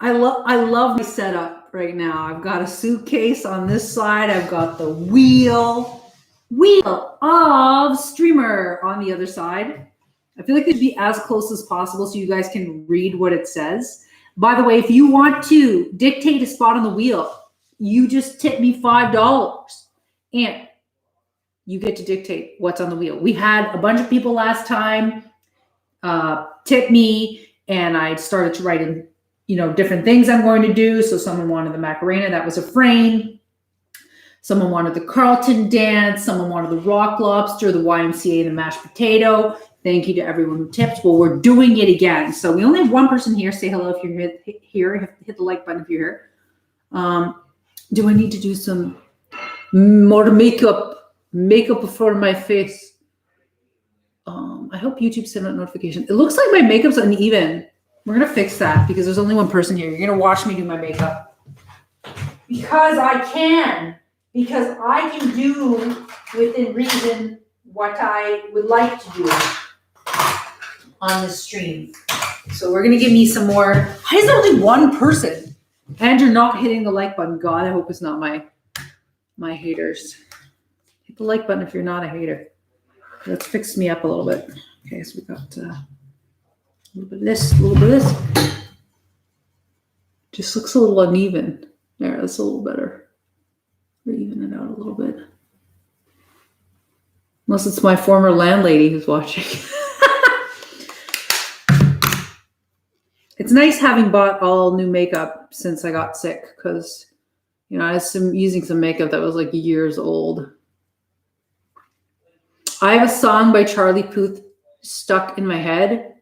I love my setup right now. I've got a suitcase on this side. I've got the wheel of streamer on the other side. I feel like it should be as close as possible so you guys can read what it says. By the way, if you want to dictate a spot on the wheel, you just tip me $5 and you get to dictate what's on the wheel. We had a bunch of people last time tip me, and I started to write in, different things I'm going to do. So someone wanted the Macarena, that was a frame. Someone wanted the Carlton dance. Someone wanted the rock lobster, the YMCA, and the mashed potato. Thank you to everyone who tipped. Well, we're doing it again. So we only have one person here. Say hello if you're here. Hit the like button if you're here. Do I need to do some more makeup for my face? I hope YouTube sent out notification. It looks like my makeup's uneven. We're going to fix that because there's only one person here. You're going to watch me do my makeup. Because I can. Because I can do within reason what I would like to do on this stream. So we're going to give me some more. Why is there only one person? And you're not hitting the like button. God, I hope it's not my haters. Hit the like button if you're not a hater. Let's fix me up a little bit. Okay, so we got a little bit of this, a little bit of this. Just looks a little uneven. There, that's a little better. We're even it out a little bit. Unless it's my former landlady who's watching. It's nice having bought all new makeup since I got sick because, I was using some makeup that was like years old. I have a song by Puth stuck in my head.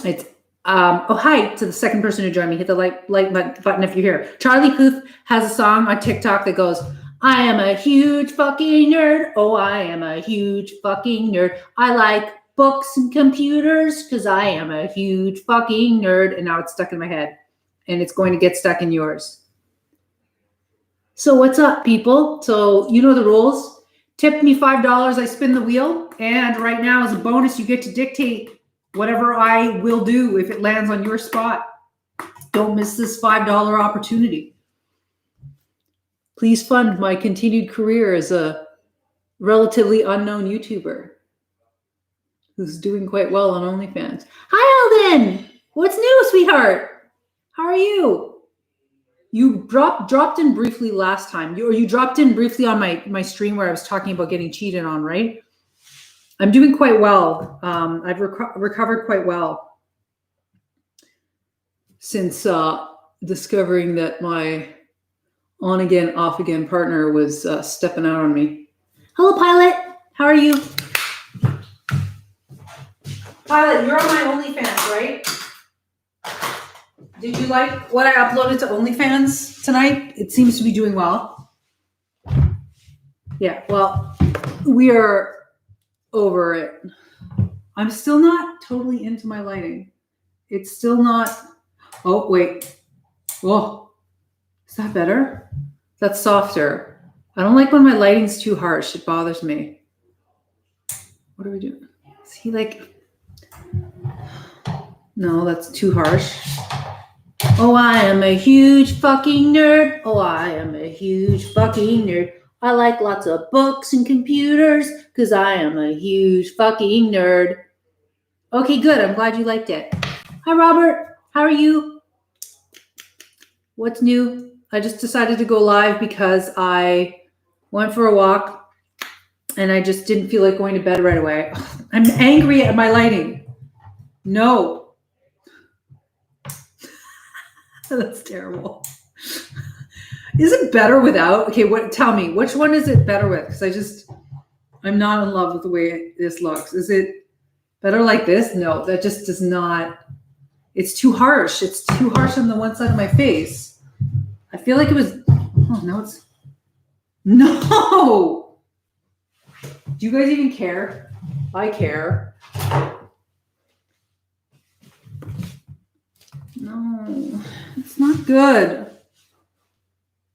It's hi to the second person who joined me. Hit the like button if you're here. Charlie Puth has a song on TikTok that goes, I am a huge fucking nerd. Oh, I am a huge fucking nerd. I like books and computers because I am a huge fucking nerd. And now it's stuck in my head. And it's going to get stuck in yours. So what's up, people? So you know the rules. Tip me $5, I spin the wheel. And right now, as a bonus, you get to dictate whatever I will do if it lands on your spot. Don't miss this $5 opportunity. Please fund my continued career as a relatively unknown YouTuber who's doing quite well on OnlyFans. Hi, Alden. What's new, sweetheart? How are you? You dropped in briefly last time. You dropped in briefly on my stream where I was talking about getting cheated on, right? I'm doing quite well. I've recovered quite well since discovering that my on-again, off-again partner was stepping out on me. Hello, Pilot. How are you? Pilot, you're on my OnlyFans, right? Did you like what I uploaded to OnlyFans tonight? It seems to be doing well. Yeah, well, we are over it. I'm still not totally into my lighting. It's still not. Oh, wait. Oh, is that better? That's softer. I don't like when my lighting's too harsh. It bothers me. What are we doing? Is he like... No, that's too harsh. Oh, I am a huge fucking nerd. Oh, I am a huge fucking nerd. I like lots of books and computers because I am a huge fucking nerd. Okay, good. I'm glad you liked it. Hi, Robert. How are you? What's new? I just decided to go live because I went for a walk and I just didn't feel like going to bed right away. I'm angry at my lighting. No. That's terrible. Is it better without? Okay, tell me, which one is it better with? Because I'm not in love with the way this looks. Is it better like this? No, that just does not. It's too harsh. It's too harsh on the one side of my face. I feel like it was. Oh, no, it's. No! Do you guys even care? I care. No, it's not good.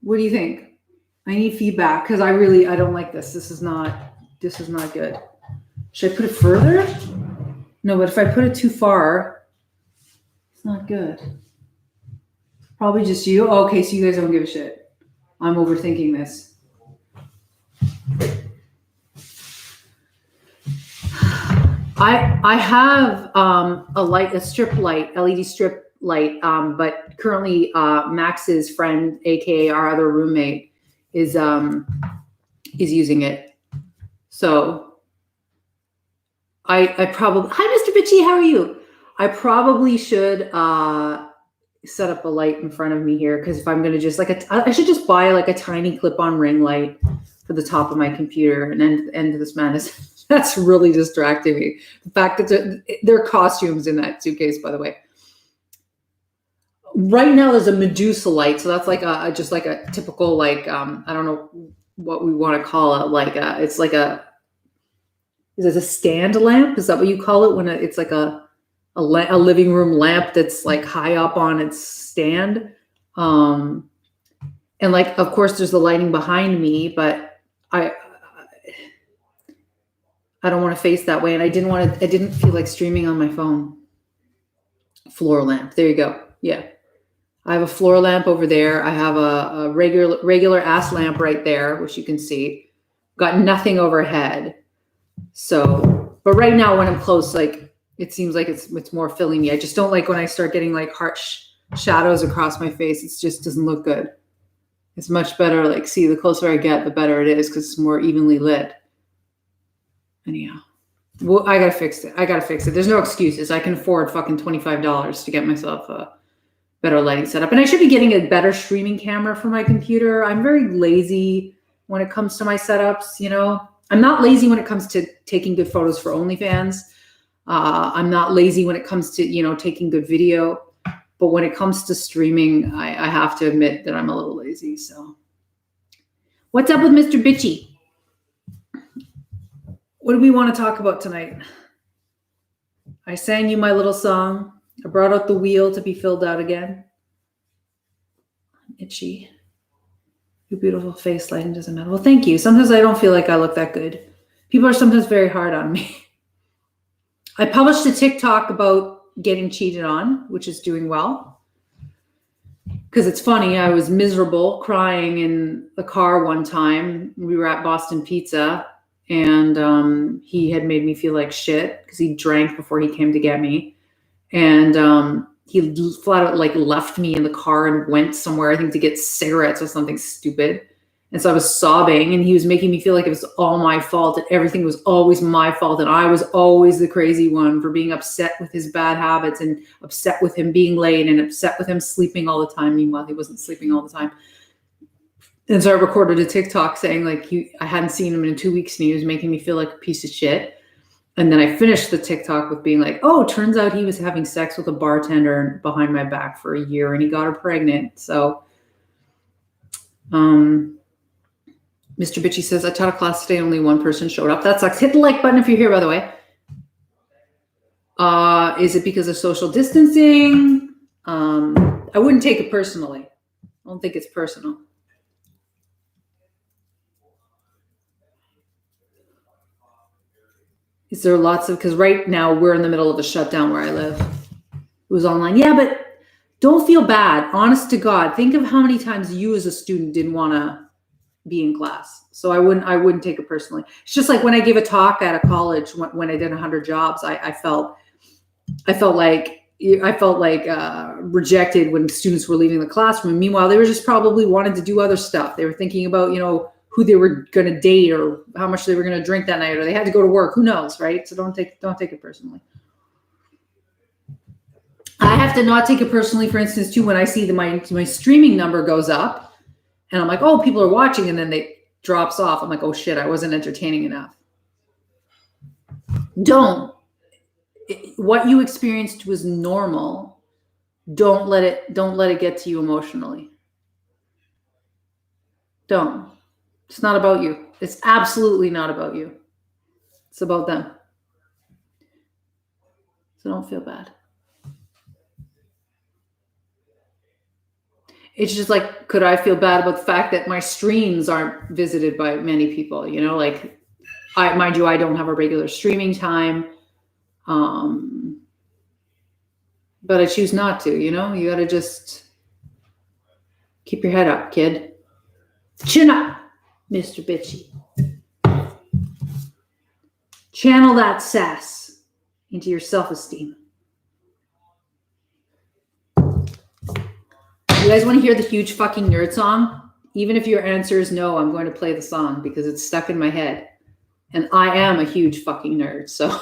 What do you think? I need feedback because I don't like this. This is not good. Should I put it further? No, but if I put it too far, It's not good. Probably just you. Oh, okay, so you guys don't give a shit. I'm overthinking this. I have a strip light, LED strip light, but currently Max's friend, aka our other roommate, is using it. So I probably, hi Mr. Bitchy, how are you? I probably should set up a light in front of me here, because if I'm gonna just I should just buy like a tiny clip-on ring light for the top of my computer and end of this madness. That's really distracting me. The fact that there are costumes in that suitcase, by the way. Right now, there's a Medusa light, so that's like just like a typical like I don't know what we want to call it. Like it's like is it a stand lamp? Is that what you call it when it's like a living room lamp that's like high up on its stand? And like, of course, there's the lighting behind me, but I don't want to face that way, and I didn't feel like streaming on my phone. Floor lamp. There you go. Yeah. I have a floor lamp over there. I have a regular ass lamp right there, which you can see. Got nothing overhead. So, but right now when I'm close, like it seems like it's more filling me. I just don't like when I start getting like harsh shadows across my face. It just doesn't look good. It's much better. Like, see, the closer I get, the better it is, because it's more evenly lit. Anyhow, well, I gotta fix it. There's no excuses. I can afford fucking $25 to get myself a better lighting setup. And I should be getting a better streaming camera for my computer. I'm very lazy when it comes to my setups, you know. I'm not lazy when it comes to taking good photos for OnlyFans. I'm not lazy when it comes to, you know, taking good video. But when it comes to streaming, I have to admit that I'm a little lazy. So what's up with Mr. Bitchy? What do we want to talk about tonight? I sang you my little song. I brought out the wheel to be filled out again. I'm itchy. Your beautiful face lighting doesn't matter. Well, thank you. Sometimes I don't feel like I look that good. People are sometimes very hard on me. I published a TikTok about getting cheated on, which is doing well. Because it's funny, I was miserable, crying in the car one time. We were at Boston Pizza, and he had made me feel like shit because he drank before he came to get me. And he flat out like left me in the car and went somewhere, I think to get cigarettes or something stupid. And so I was sobbing, and he was making me feel like it was all my fault, and everything was always my fault, and I was always the crazy one for being upset with his bad habits, and upset with him being late, and upset with him sleeping all the time. Meanwhile, he wasn't sleeping all the time. And so I recorded a TikTok saying like I hadn't seen him in 2 weeks, and he was making me feel like a piece of shit. And then I finished the TikTok with being like, oh, turns out he was having sex with a bartender behind my back for a year, and he got her pregnant. So, Mr. Bitchy says, I taught a class today, only one person showed up. That sucks. Hit the like button if you're here, by the way. Is it because of social distancing? I wouldn't take it personally. I don't think it's personal. Is there lots of, because right now we're in the middle of a shutdown where I live. It was online. Yeah, but don't feel bad. Honest to God, think of how many times you as a student didn't want to be in class. So I wouldn't take it personally. It's just like when I gave a talk at a college when I did 100 jobs, I felt like rejected when students were leaving the classroom. Meanwhile, they were just probably wanted to do other stuff. They were thinking about, you know, who they were going to date or how much they were going to drink that night, or they had to go to work. Who knows, right? So don't take it personally. I have to not take it personally, for instance, too, when I see that my streaming number goes up and I'm like, oh, people are watching, and then they drops off. I'm like, oh shit, I wasn't entertaining enough. What you experienced was normal. Don't let it get to you emotionally. Don't. It's not about you. It's absolutely not about you. It's about them. So don't feel bad. It's just like, could I feel bad about the fact that my streams aren't visited by many people? You know, like, mind you, I don't have a regular streaming time. But I choose not to, you know? You gotta just keep your head up, kid. Chin up, Mr. Bitchy. Channel that sass into your self-esteem. You guys want to hear the huge fucking nerd song? Even if your answer is no, I'm going to play the song because it's stuck in my head. And I am a huge fucking nerd, so.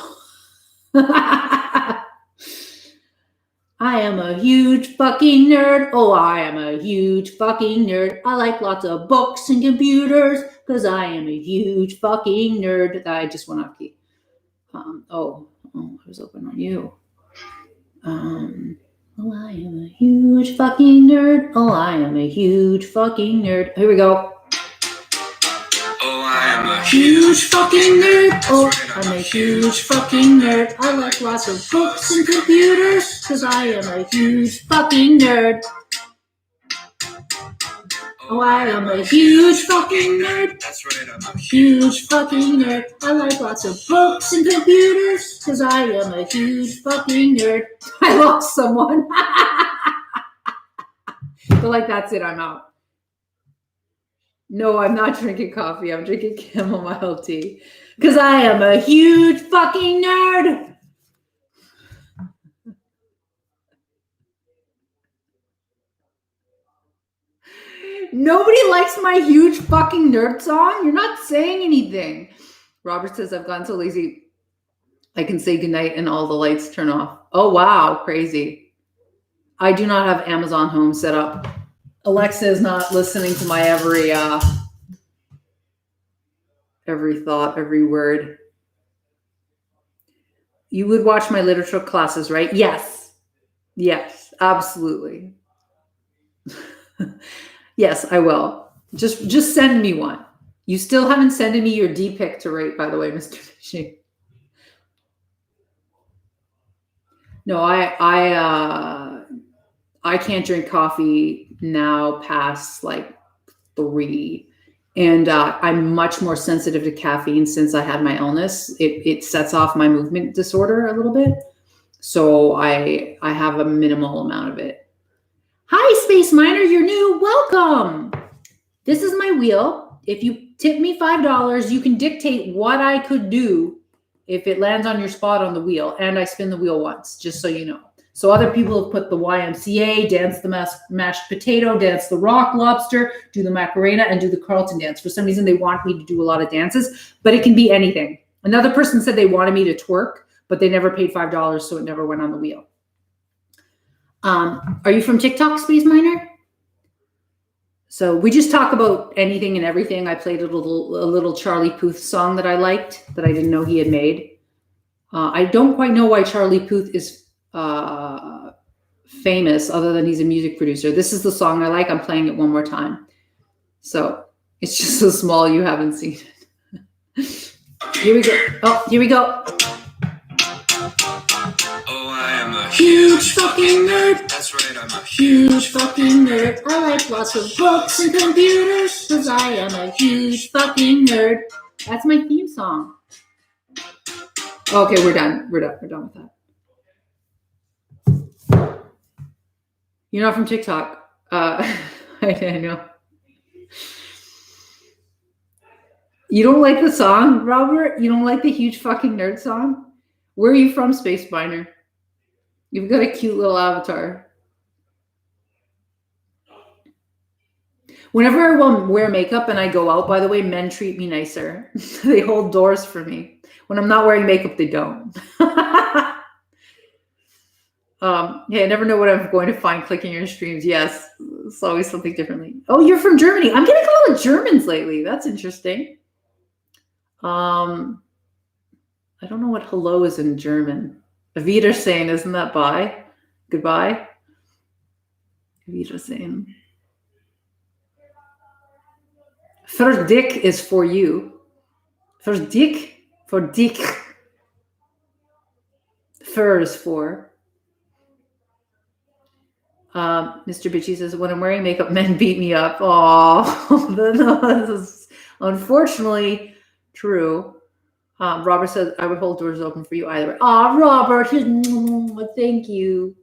I am a huge fucking nerd. Oh, I am a huge fucking nerd. I like lots of books and computers because I am a huge fucking nerd. I just went off key. I was open on you. Oh, I am a huge fucking nerd. Oh, I am a huge fucking nerd. Here we go. Oh, I am a huge fucking nerd. Oh, I'm a huge fucking nerd. I like lots of books and computers because I am a huge fucking nerd. Oh, I am a huge fucking nerd. That's right, I'm a Huge fucking nerd. I like lots of books and computers because I am a huge fucking nerd. I lost someone. So like, that's it. I'm out. No, I'm not drinking coffee. I'm drinking chamomile tea because I am a huge fucking nerd. Nobody likes my huge fucking nerd song. You're not saying anything. Robert says, I've gotten so lazy I can say goodnight and all the lights turn off. Oh, wow. Crazy. I do not have Amazon Home set up. Alexa is not listening to my every thought, every word. You would watch my literature classes, right? Yes. Yes, absolutely. Yes, I will. Just send me one. You still haven't sent me your D-pic to rate, by the way, Mr. Fishy. No, I can't drink coffee now past like 3. And I'm much more sensitive to caffeine since I had my illness. It sets off my movement disorder a little bit. So I have a minimal amount of it. Hi, Space Miner, you're new. Welcome. This is my wheel. If you tip me $5, you can dictate what I could do if it lands on your spot on the wheel. And I spin the wheel once, just so you know. So other people have put the YMCA, dance the mashed potato, dance the rock lobster, do the Macarena, and do the Carlton dance. For some reason, they want me to do a lot of dances, but it can be anything. Another person said they wanted me to twerk, but they never paid $5, so it never went on the wheel. Are you from TikTok, Space Miner? So we just talk about anything and everything. I played a little Charlie Puth song that I liked that I didn't know he had made. I don't quite know why Charlie Puth is famous other than he's a music producer. This is the song I like. I'm playing it one more time. So it's just so small you haven't seen it. Here we go. Oh, here we go. Oh, I am a huge fucking nerd. That's right, I'm a Huge fucking nerd. I like lots of books and computers because I am a huge fucking nerd. That's my theme song. Okay, we're done. We're done with that. You're not from TikTok. I know. You don't like the song, Robert? You don't like the huge fucking nerd song? Where are you from, Space Miner? You've got a cute little avatar. Whenever I wear makeup and I go out, by the way, men treat me nicer. They hold doors for me. When I'm not wearing makeup, they don't. Yeah, I never know what I'm going to find clicking your streams. Yes, it's always something differently. Oh, you're from Germany. I'm getting a lot of Germans lately. That's interesting. I don't know what hello is in German. Wiedersehen, isn't that bye? Goodbye? Wiedersehen. For dick is for you. For dick? For dick. Fur is for. Mr. Bitchy says, when I'm wearing makeup, men beat me up. Oh, this is unfortunately true. Robert says, I would hold doors open for you either way. Robert, thank you.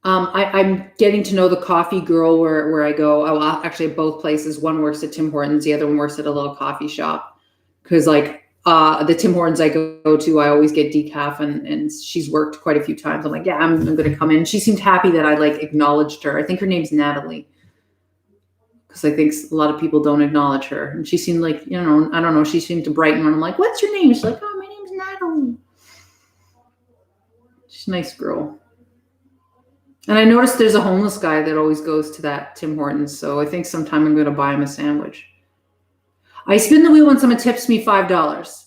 I'm getting to know the coffee girl where I go. Oh, well, actually, both places. One works at Tim Hortons. The other one works at a little coffee shop. Because like the Tim Hortons I go to, I always get decaf, and she's worked quite a few times. I'm like, yeah, I'm going to come in. She seemed happy that I like acknowledged her. I think her name's Natalie. Because I think a lot of people don't acknowledge her. And she seemed like, I don't know, she seemed to brighten when I'm like, what's your name? She's like, oh, my name's Natalie. She's a nice girl. And I noticed there's a homeless guy that always goes to that Tim Hortons. So I think sometime I'm going to buy him a sandwich. I spin the wheel when someone tips me $5.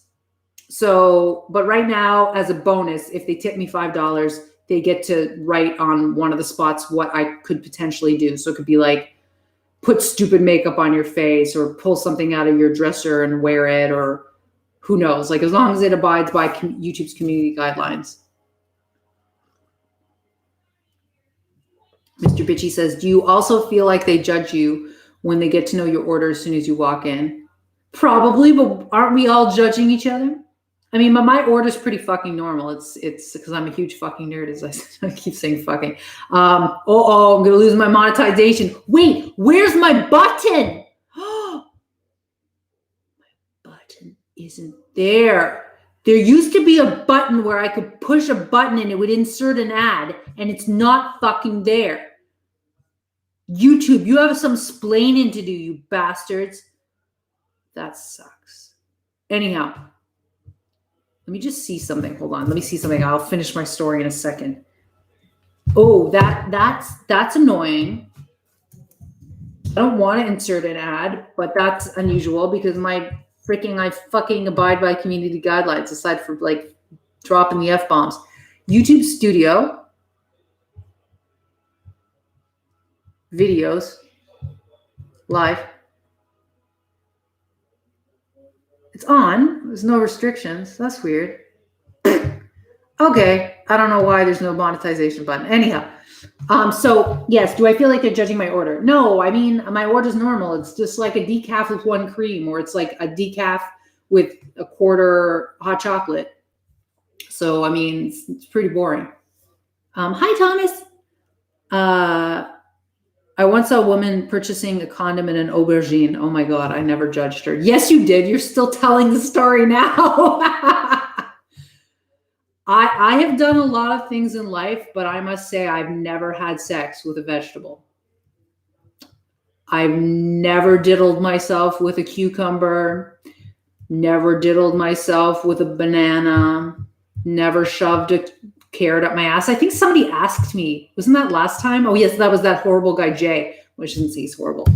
So, but right now, as a bonus, if they tip me $5, they get to write on one of the spots what I could potentially do. So it could be like, put stupid makeup on your face or pull something out of your dresser and wear it, or who knows, like as long as it abides by YouTube's community guidelines. Mr. Bitchy says, do you also feel like they judge you when they get to know your order as soon as you walk in? Probably, but aren't we all judging each other? I mean, my order's pretty fucking normal. It's because I'm a huge fucking nerd, as I keep saying fucking. I'm going to lose my monetization. Wait, where's my button? My button isn't there. There used to be a button where I could push a button and it would insert an ad, and it's not fucking there. YouTube, you have some splaining to do, you bastards. That sucks. Anyhow. Let me just see something. Hold on. Let me see something. I'll finish my story in a second. Oh, that's annoying. I don't want to insert an ad, but that's unusual because I fucking abide by community guidelines aside from like dropping the F-bombs. YouTube Studio. Videos. Live. It's on. There's no restrictions. That's weird. Okay. I don't know why there's no monetization button. Anyhow. So yes, do I feel like they're judging my order? No, I mean, my order's normal. It's just like a decaf with one cream, or it's like a decaf with a quarter hot chocolate. So, I mean, it's pretty boring. Hi, Thomas. I once saw a woman purchasing a condom in an aubergine. Oh my God, I never judged her. Yes, you did. You're still telling the story now. I have done a lot of things in life, but I must say I've never had sex with a vegetable. I've never diddled myself with a cucumber, never diddled myself with a banana, never shoved a carrot up my ass. I think somebody asked me, wasn't that last time? Oh yes, that was that horrible guy, Jay. Well, I shouldn't say he's horrible.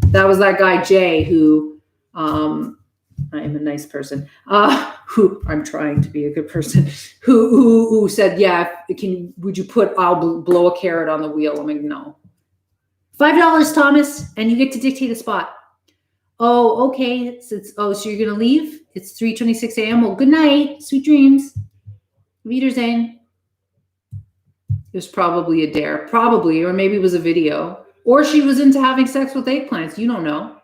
That was that guy, Jay, who, I am a nice person, who I'm trying to be a good person, who said, yeah, I'll blow a carrot on the wheel. I'm like, no. $5, Thomas, and you get to dictate a spot. Oh, okay. So you're going to leave? It's 3:26 a.m. Well, good night. Sweet dreams. Wiedersehen. It was probably a dare. Probably, or maybe it was a video. Or she was into having sex with eggplants. You don't know.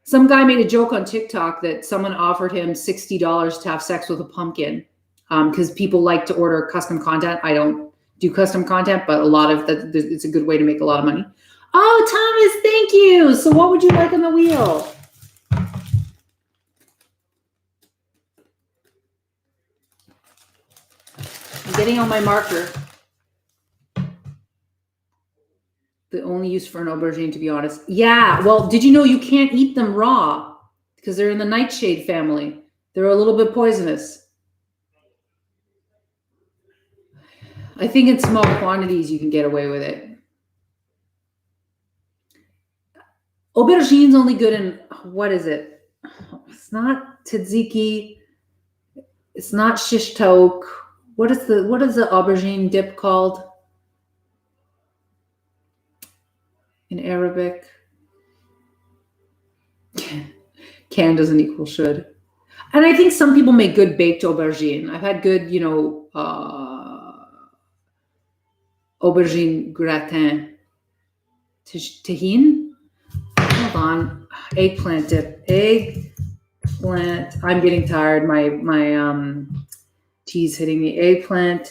Some guy made a joke on TikTok that someone offered him $60 to have sex with a pumpkin because people like to order custom content. I don't do custom content, but a lot of that, it's a good way to make a lot of money. Oh, Thomas, thank you. So what would you like on the wheel? I'm getting on my marker. The only use for an aubergine, to be honest. Yeah, well, did you know you can't eat them raw because they're in the nightshade family? They're a little bit poisonous. I think in small quantities you can get away with it. Aubergine's only good in, what is it? It's not tzatziki. It's not shish taouk. What is the aubergine dip called in Arabic? Can doesn't equal should. And I think some people make good baked aubergine. I've had good, aubergine gratin. Tahine? Hold on. Eggplant dip. Eggplant. I'm getting tired. My tea's hitting me. Eggplant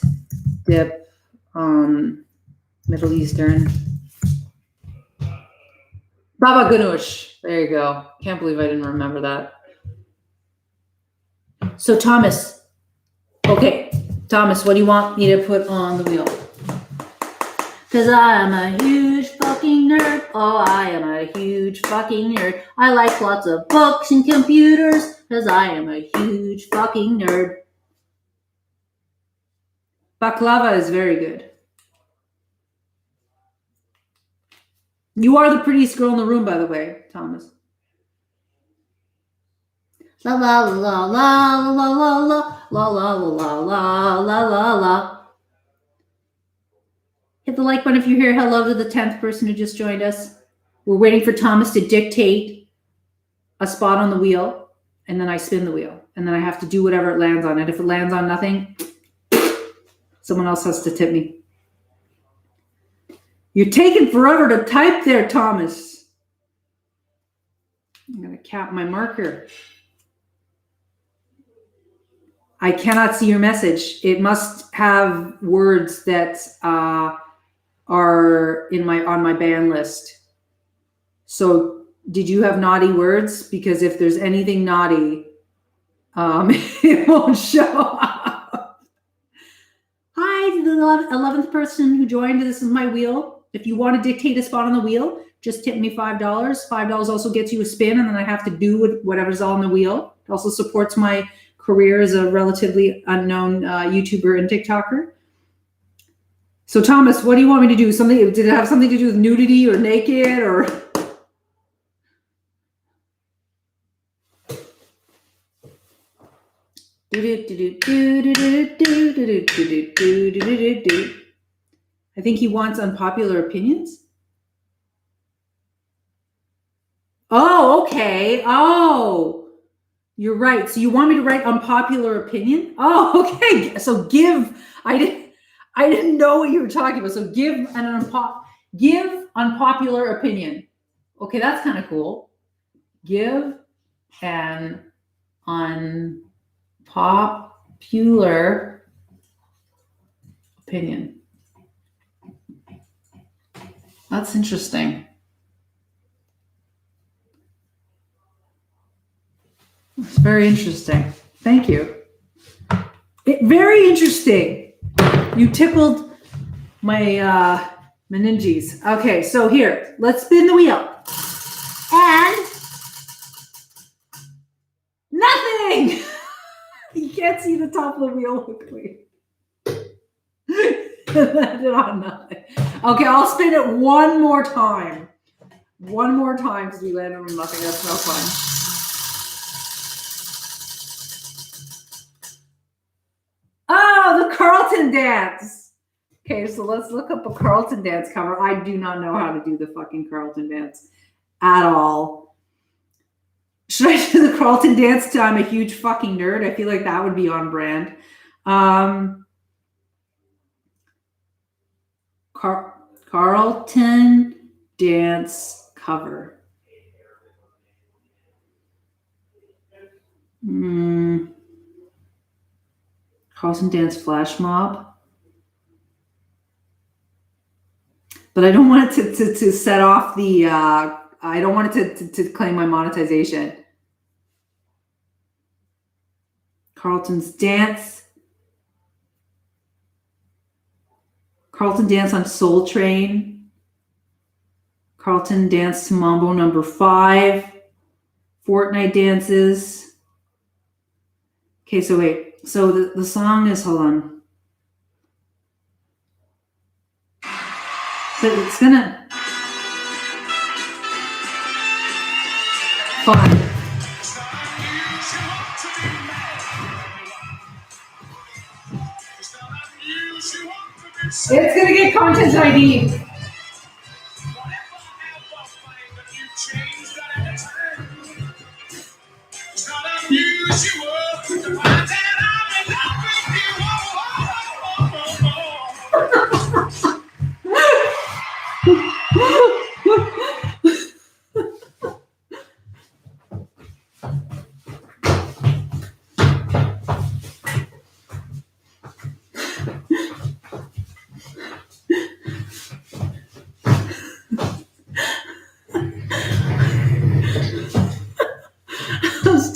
dip. Middle Eastern. Baba Ganoush. There you go. Can't believe I didn't remember that. So Thomas. Okay, Thomas, what do you want me to put on the wheel? Cause I am a huge fucking nerd. Oh, I am a huge fucking nerd. I like lots of books and computers. Cause I am a huge fucking nerd. Baklava is very good. You are the prettiest girl in the room, by the way, Thomas. La la la la la la la la la la la la la la la. Hit the like button if you're here. Hello to the 10th person who just joined us. We're waiting for Thomas to dictate a spot on the wheel, and then I spin the wheel, and then I have to do whatever it lands on. And if it lands on nothing, someone else has to tip me. You're taking forever to type there, Thomas. I'm going to cap my marker. I cannot see your message. It must have words that are on my ban list. So did you have naughty words? Because if there's anything naughty, it won't show up. Hi to the 11th person who joined. This is my wheel. If you want to dictate a spot on the wheel, just tip me $5. $5 also gets you a spin, and then I have to do whatever's on the wheel. It also supports my career as a relatively unknown YouTuber and TikToker. So Thomas, what do you want me to do? Did it have something to do with nudity or naked or? I think he wants unpopular opinions. Oh, okay. Oh, you're right. So you want me to write unpopular opinion? Oh, okay. So I didn't know what you were talking about. So give unpopular opinion. Okay, that's kind of cool. Give an unpopular opinion. That's interesting. It's very interesting. Thank you. Very interesting. You tickled my meninges. Okay, so here, let's spin the wheel. And nothing. You can't see the top of the wheel quickly. Landed on nothing. Okay, I'll spin it one more time. One more time because we landed on nothing. That's no fun. Oh, the Carlton dance. Okay, so let's look up a Carlton dance cover. I do not know how to do the fucking Carlton dance at all. Should I do the Carlton dance to I'm a huge fucking nerd? I feel like that would be on brand. Carlton dance cover. Carlton dance flash mob. But I don't want it to set off the, I don't want it to claim my monetization. Carlton's dance. Carlton dance on Soul Train. Carlton dance to Mambo number 5. Fortnite dances. Okay, so wait. So the song is, hold on. But it's gonna. Fine. It's gonna get content ID.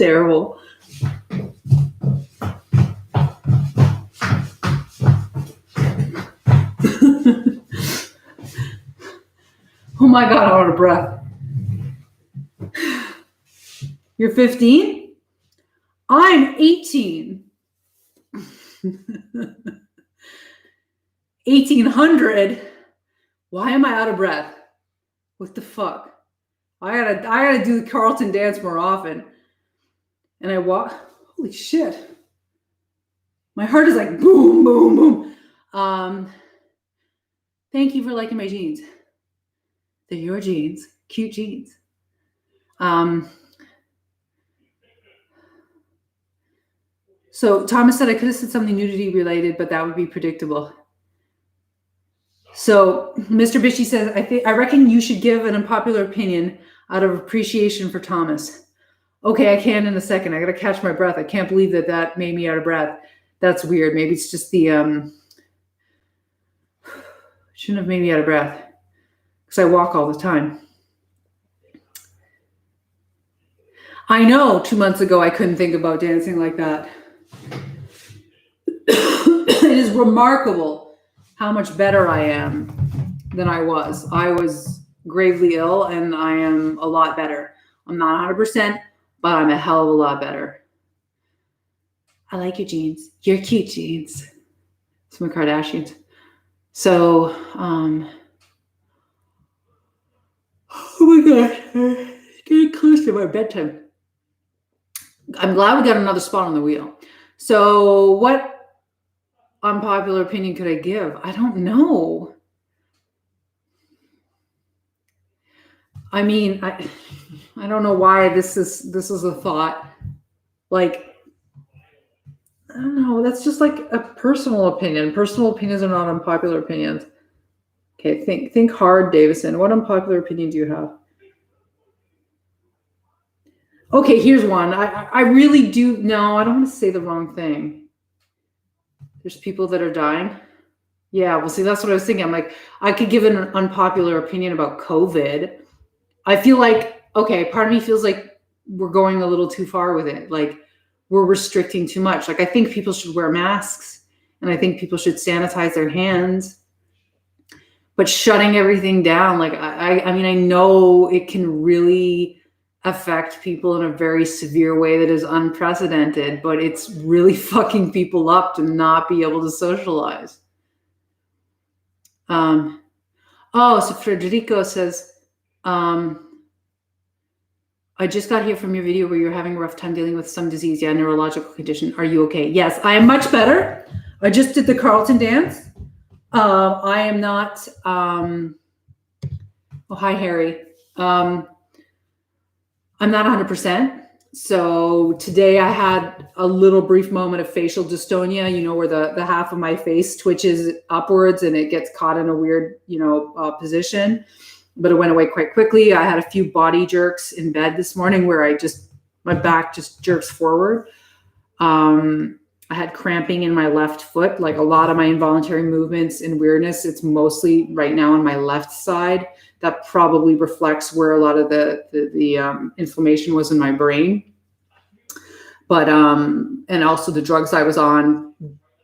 terrible. Oh my God, I'm out of breath. You're 15? I'm 18. 1800? Why am I out of breath? What the fuck? I gotta do the Carlton dance more often. And I walk. Holy shit. My heart is like boom, boom, boom. Thank you for liking my jeans. They're your jeans. Cute jeans. So Thomas said I could have said something nudity related, but that would be predictable. So Mr. Bishy says, I reckon you should give an unpopular opinion out of appreciation for Thomas. Okay, I can in a second. I got to catch my breath. I can't believe that made me out of breath. That's weird. Maybe it's just the, shouldn't have made me out of breath because I walk all the time. I know 2 months ago I couldn't think about dancing like that. It is remarkable how much better I am than I was. I was gravely ill and I am a lot better. I'm not 100%, but I'm a hell of a lot better. I like your jeans. You're cute jeans. It's my Kardashians. So, oh my God, getting close to my bedtime. I'm glad we got another spot on the wheel. So what unpopular opinion could I give? I don't know. I mean, I don't know why this is a thought. Like, I don't know. That's just like a personal opinion. Personal opinions are not unpopular opinions. Okay, think hard, Davison. What unpopular opinion do you have? Okay, here's one. I really do. No, I don't want to say the wrong thing. There's people that are dying. Yeah, well, see, that's what I was thinking. I'm like, I could give an unpopular opinion about COVID. I feel like, okay, part of me feels like we're going a little too far with it. Like, we're restricting too much. Like, I think people should wear masks and I think people should sanitize their hands. But shutting everything down, like, I mean, I know it can really affect people in a very severe way that is unprecedented, but it's really fucking people up to not be able to socialize. So Federico says, I just got here from your video where you're having a rough time dealing with some disease. Yeah, neurological condition. Are you okay? Yes, I am much better. I just did the Carlton dance. I am not, oh, hi, Harry. I'm not 100%. So today I had a little brief moment of facial dystonia, you know, where the half of my face twitches upwards and it gets caught in a weird, position, but it went away quite quickly. I had a few body jerks in bed this morning where my back just jerks forward. I had cramping in my left foot, like a lot of my involuntary movements and weirdness. It's mostly right now on my left side. That probably reflects where a lot of the inflammation was in my brain. But, and also the drugs I was on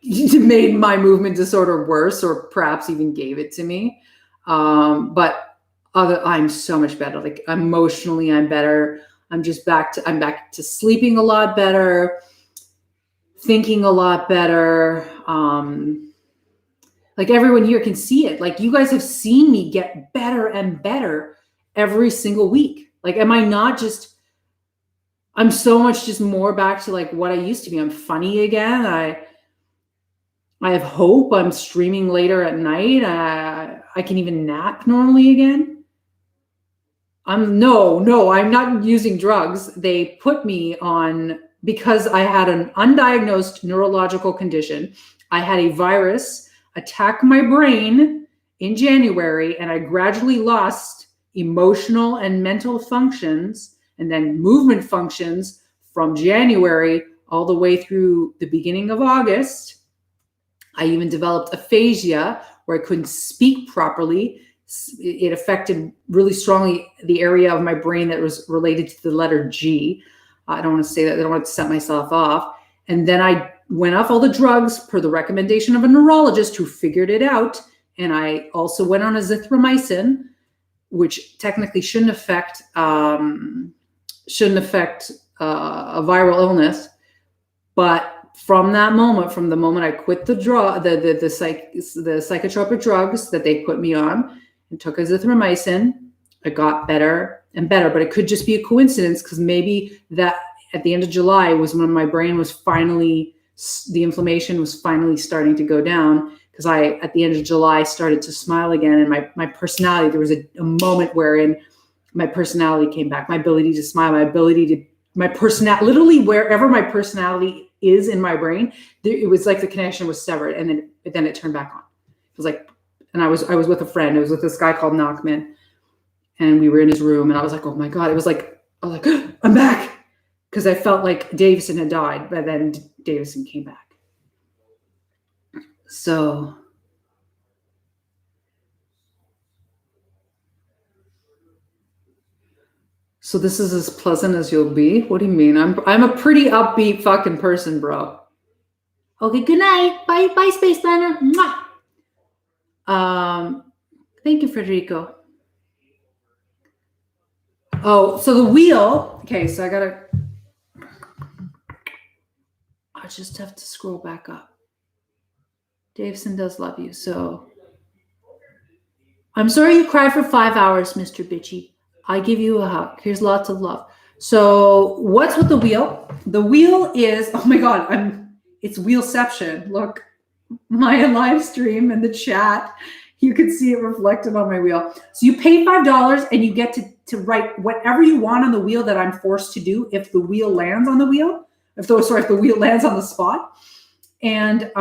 made my movement disorder worse, or perhaps even gave it to me. But I'm so much better. Like, emotionally, I'm better. I'm back to sleeping a lot better, thinking a lot better. Like, everyone here can see it. Like, you guys have seen me get better and better every single week. Like, I'm so much just more back to like what I used to be. I'm funny again. I have hope. I'm streaming later at night. I can even nap normally again. I'm not using drugs. They put me on because I had an undiagnosed neurological condition. I had a virus attack my brain in January, and I gradually lost emotional and mental functions and then movement functions from January all the way through the beginning of August. I even developed aphasia where I couldn't speak properly. It affected really strongly the area of my brain that was related to the letter G. I don't want to say that. I don't want to set myself off. And then I went off all the drugs per the recommendation of a neurologist who figured it out. And I also went on azithromycin, which technically shouldn't affect a viral illness. But from that moment, from the moment I quit the psychotropic drugs that they put me on and took azithromycin, it got better and better. But it could just be a coincidence, because maybe that at the end of July was when my brain was finally, the inflammation was finally starting to go down, because I, at the end of July, started to smile again. And my personality, there was a moment wherein my personality came back, my ability to smile, literally wherever my personality is in my brain, it was like the connection was severed, and then it turned back on. It was like, and I was with a friend. I was with this guy called Nachman, and we were in his room, and I was like, oh my God. It was like, I was like, I'm back. Because I felt like Davison had died, but then Davison came back. So this is as pleasant as you'll be? What do you mean? I'm a pretty upbeat fucking person, bro. Okay, good night. Bye, Space Planner. Mwah. Thank you, Federico. Oh, so the wheel. Okay, so I just have to scroll back up. Davison does love you, so. I'm sorry you cried for 5 hours, Mr. Bitchy. I give you a hug. Here's lots of love. So what's with the wheel? The wheel is, oh my God, it's wheelception. Look, my live stream and the chat, you can see it reflected on my wheel. So you pay $5 and you get to write whatever you want on the wheel that I'm forced to do if the wheel lands on the wheel. If the wheel lands on the spot. And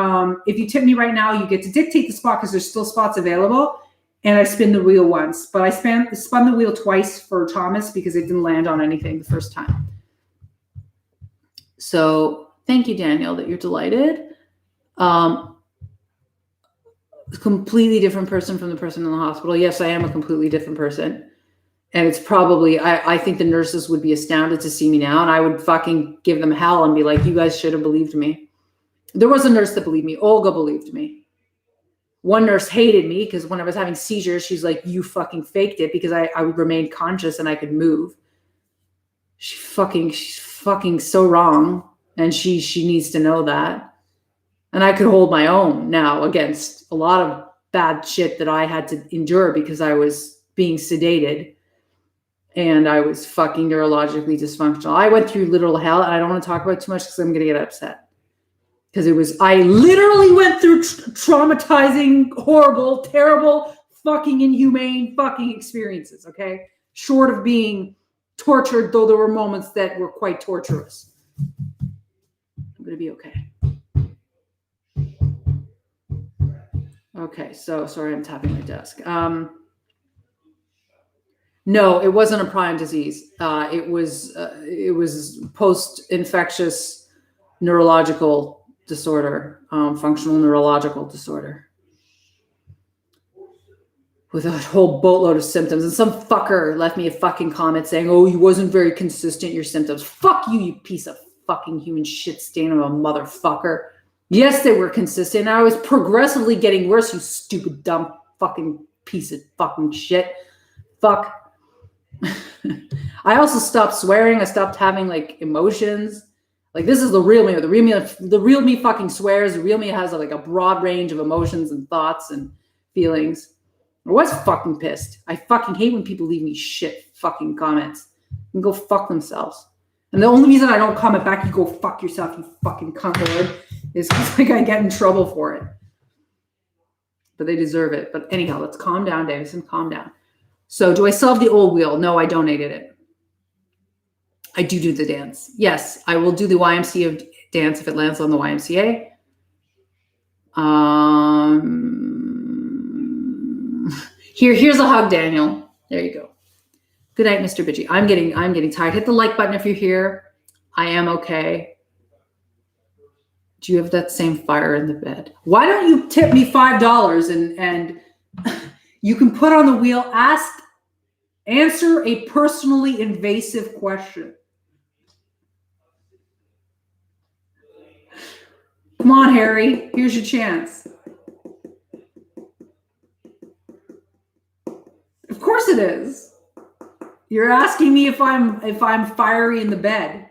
if you tip me right now, you get to dictate the spot, because there's still spots available. And I spin the wheel once, but I spun the wheel twice for Thomas because it didn't land on anything the first time. So thank you, Daniel, that you're delighted. Completely different person from the person in the hospital. Yes, I am a completely different person. And it's probably, I think the nurses would be astounded to see me now, and I would fucking give them hell and be like, you guys should have believed me. There was a nurse that believed me. Olga believed me. One nurse hated me because when I was having seizures, she's like, you fucking faked it, because I remained conscious and I could move. She's fucking so wrong. And she needs to know that. And I could hold my own now against a lot of bad shit that I had to endure because I was being sedated and I was fucking neurologically dysfunctional. I went through literal hell, and I don't want to talk about it too much because I'm going to get upset. Because I literally went through traumatizing, horrible, terrible, fucking inhumane fucking experiences, okay? Short of being tortured, though there were moments that were quite torturous. I'm going to be okay. Okay, so sorry, I'm tapping my desk. No, it wasn't a prion disease. It was post-infectious neurological disorder, functional neurological disorder, with a whole boatload of symptoms. And some fucker left me a fucking comment saying, oh, you wasn't very consistent, your symptoms. Fuck you, you piece of fucking human shit stain of a motherfucker. Yes, they were consistent. I was progressively getting worse, you stupid, dumb fucking piece of fucking shit. Fuck. I also stopped swearing. I stopped having like emotions. Like, this is the real me. The real me fucking swears. The real me has like a broad range of emotions and thoughts and feelings. I was fucking pissed. I fucking hate when people leave me shit fucking comments and go fuck themselves. And the only reason I don't comment back, you go fuck yourself, you fucking cunt lord, is because like I get in trouble for it. But they deserve it. But anyhow, let's calm down, Davison. Calm down. So do I still have the old wheel? No, I donated it. I do the dance. Yes, I will do the YMCA dance if it lands on the YMCA. Here's a hug, Daniel. There you go. Good night, Mr. Bitchy. I'm getting tired. Hit the like button if you're here. I am okay. Do you have that same fire in the bed? Why don't you tip me $5 and you can put on the wheel, answer a personally invasive question. Come on, Harry. Here's your chance. Of course it is. You're asking me if I'm fiery in the bed.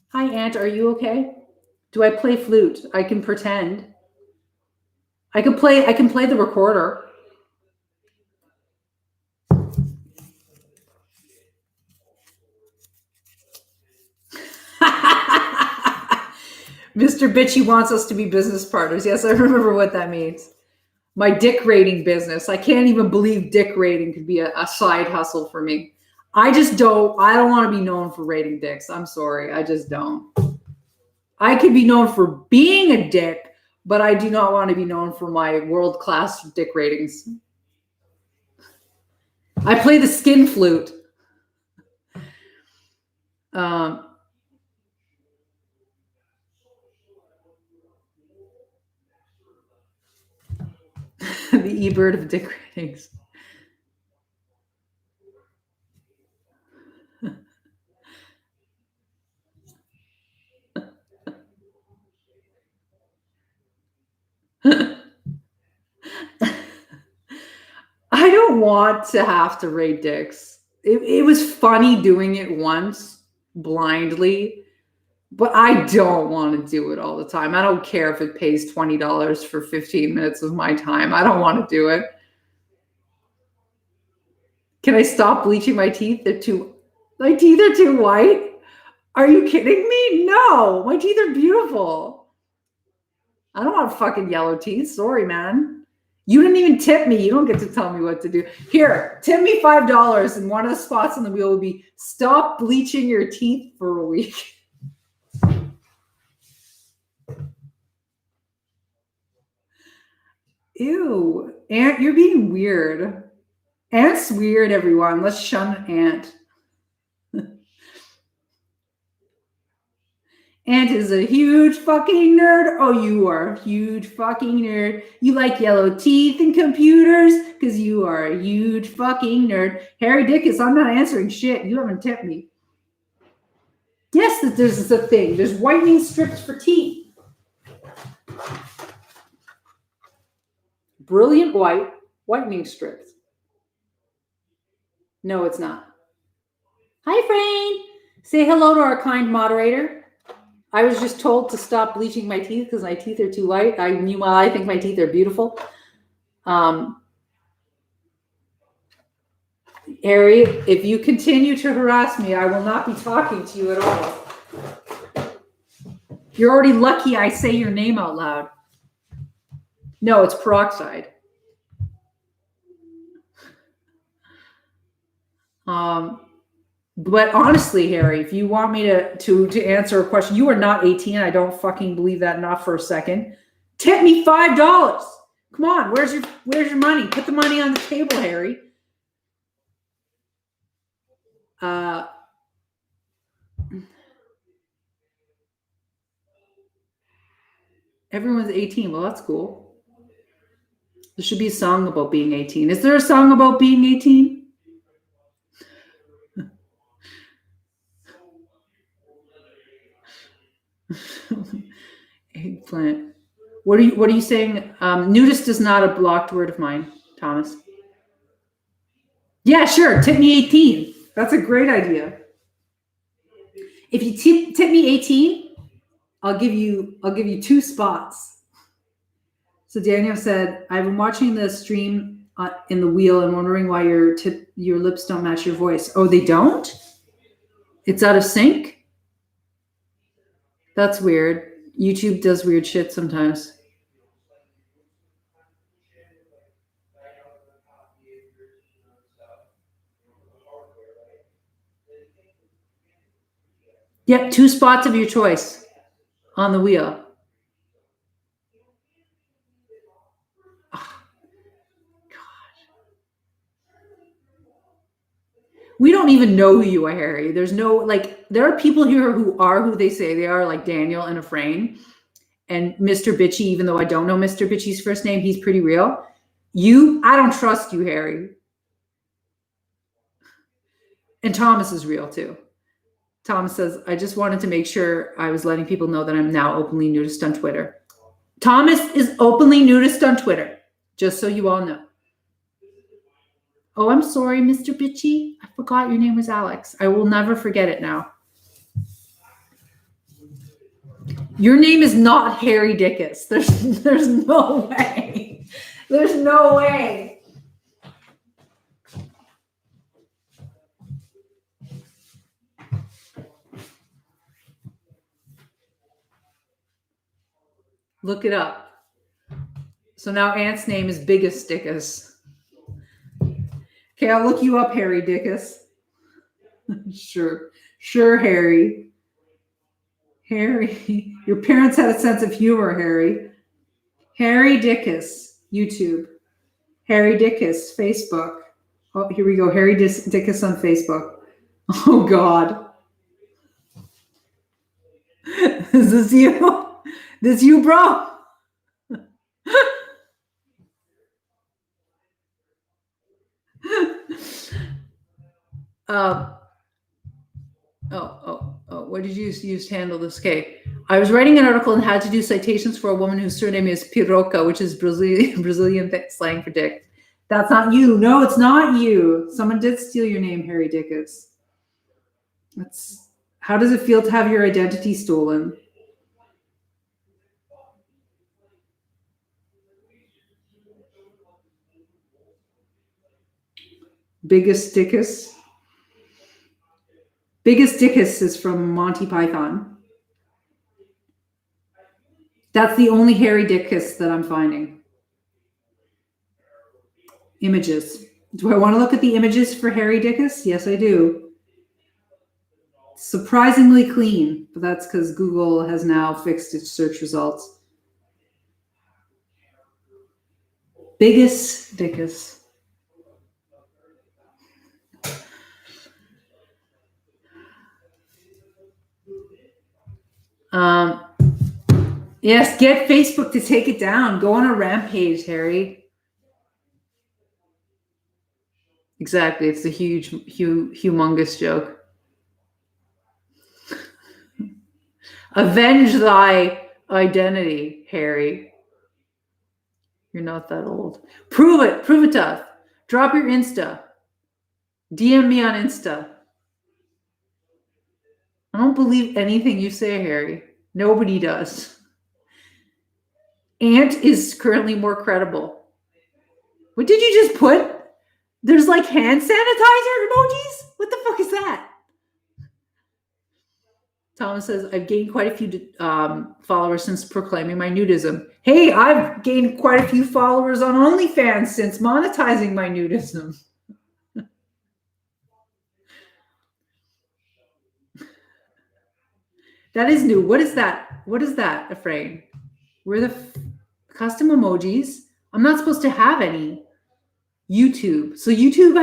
Hi, Aunt. Are you okay? Do I play flute? I can pretend. I can play the recorder. Mr. Bitchy wants us to be business partners. Yes, I remember what that means. My dick rating business. I can't even believe dick rating could be a side hustle for me. I don't want to be known for rating dicks. I'm sorry. I just don't. I could be known for being a dick, but I do not want to be known for my world-class dick ratings. I play the skin flute. The E-Bird of dick ratings. I don't want to have to rate dicks. It was funny doing it once blindly, but I don't want to do it all the time. I don't care if it pays $20 for 15 minutes of my time. I don't want to do it. Can I stop bleaching my teeth? My teeth are too white. Are you kidding me? No, my teeth are beautiful. I don't want fucking yellow teeth. Sorry, man. You didn't even tip me. You don't get to tell me what to do. Here, tip me $5, and one of the spots on the wheel will be stop bleaching your teeth for a week. Ew. Aunt, you're being weird. Aunt's weird, everyone. Let's shun Aunt. Aunt is a huge fucking nerd. Oh, you are a huge fucking nerd. You like yellow teeth and computers because you are a huge fucking nerd. Harry Dickus, I'm not answering shit. You haven't tipped me. Yes, that there's a thing. There's whitening strips for teeth. Brilliant whitening strips. No, it's not. Hi, Frayne. Say hello to our kind moderator. I was just told to stop bleaching my teeth because my teeth are too white. I think my teeth are beautiful. Harry, if you continue to harass me, I will not be talking to you at all. You're already lucky I say your name out loud. No, it's peroxide. But honestly, Harry, if you want me to answer a question, you are not 18. I don't fucking believe that, not for a second. Tip me $5. Come on, where's your money? Put the money on the table, Harry. Everyone's 18. Well, that's cool. There should be a song about being 18. Is there a song about being 18? Eggplant. What are you saying? Nudist is not a blocked word of mine, Thomas. Yeah, sure. Tip me 18. That's a great idea. If you tip me 18, I'll give you 2 spots. So Daniel said, I've been watching the stream in the wheel and wondering why your lips don't match your voice. Oh, they don't? It's out of sync? That's weird. YouTube does weird shit sometimes. Yep, 2 spots of your choice on the wheel. Oh, God. We don't even know who you are, Harry. There's no, there are people here who are who they say they are, like Daniel and Efrain. And Mr. Bitchy, even though I don't know Mr. Bitchy's first name, he's pretty real. I don't trust you, Harry. And Thomas is real too. Thomas says, I just wanted to make sure I was letting people know that I'm now openly nudist on Twitter. Thomas is openly nudist on Twitter, just so you all know. Oh, I'm sorry, Mr. Bitchy. I forgot your name was Alex. I will never forget it now. Your name is not Harry Dickus. There's no way. There's no way. Look it up. So now Ant's name is Biggest Dickus. Okay, I'll look you up, Harry Dickus. Sure, Harry. Harry, your parents had a sense of humor, Harry. Harry Dickus, YouTube. Harry Dickus, Facebook. Oh, here we go. Harry Dickus on Facebook. Oh, God. Is this you? This you, bro? What did you use to handle this? Okay. I was writing an article and had to do citations for a woman whose surname is Piroca, which is Brazilian slang for dick. That's not you. No, it's not you. Someone did steal your name, Harry Dickus. How does it feel to have your identity stolen? Biggest Dickus. Biggest Dickus is from Monty Python. That's the only Harry Dickus that I'm finding. Images. Do I want to look at the images for Harry Dickus? Yes, I do. Surprisingly clean, but that's because Google has now fixed its search results. Biggest Dickus. Yes, get Facebook to take it down. Go on a rampage, Harry. Exactly. It's a humongous joke. Avenge thy identity, Harry. You're not that old. Prove it. Prove it to us. Drop your Insta. DM me on Insta. I don't believe anything you say, Harry. Nobody does. Ant is currently more credible. What did you just put? There's like hand sanitizer emojis? What the fuck is that? Thomas says, I've gained quite a few followers since proclaiming my nudism. Hey, I've gained quite a few followers on OnlyFans since monetizing my nudism. That is new. What is that? What is that, Efrain? Where the custom emojis? I'm not supposed to have any. YouTube. So YouTube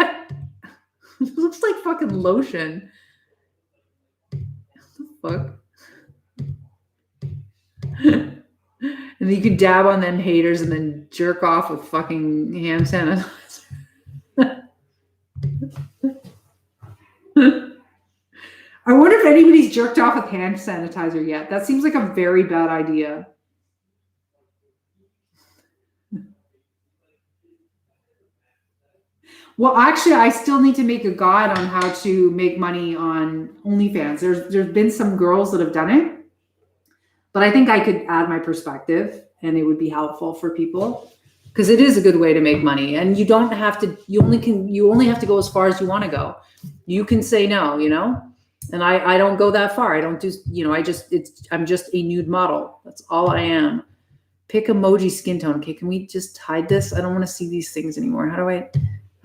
looks like fucking lotion. What the fuck? And then you can dab on them haters and then jerk off with fucking hand sanitizer. I wonder if anybody's jerked off with hand sanitizer yet. That seems like a very bad idea. Well, actually, I still need to make a guide on how to make money on OnlyFans. There's been some girls that have done it, but I think I could add my perspective and it would be helpful for people because it is a good way to make money. And you don't have to. You only have to go as far as you want to go. You can say no, you know. And I don't go that far. I don't do. You know, I'm just a nude model. That's all I am. Pick emoji skin tone. Okay, can we just hide this? I don't want to see these things anymore. How do I?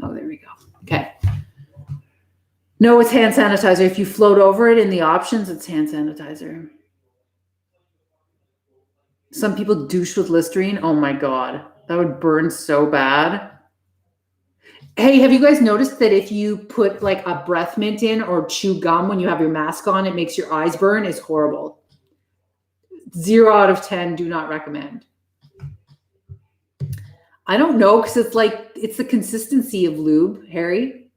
Oh, there we go. Okay. No, it's hand sanitizer. If you float over it in the options, it's hand sanitizer. Some people douche with Listerine. Oh my God. That would burn so bad. Hey, have you guys noticed that if you put like a breath mint in or chew gum when you have your mask on, it makes your eyes burn? It's horrible. 0 out of 10, do not recommend. I don't know, because it's the consistency of lube, Harry.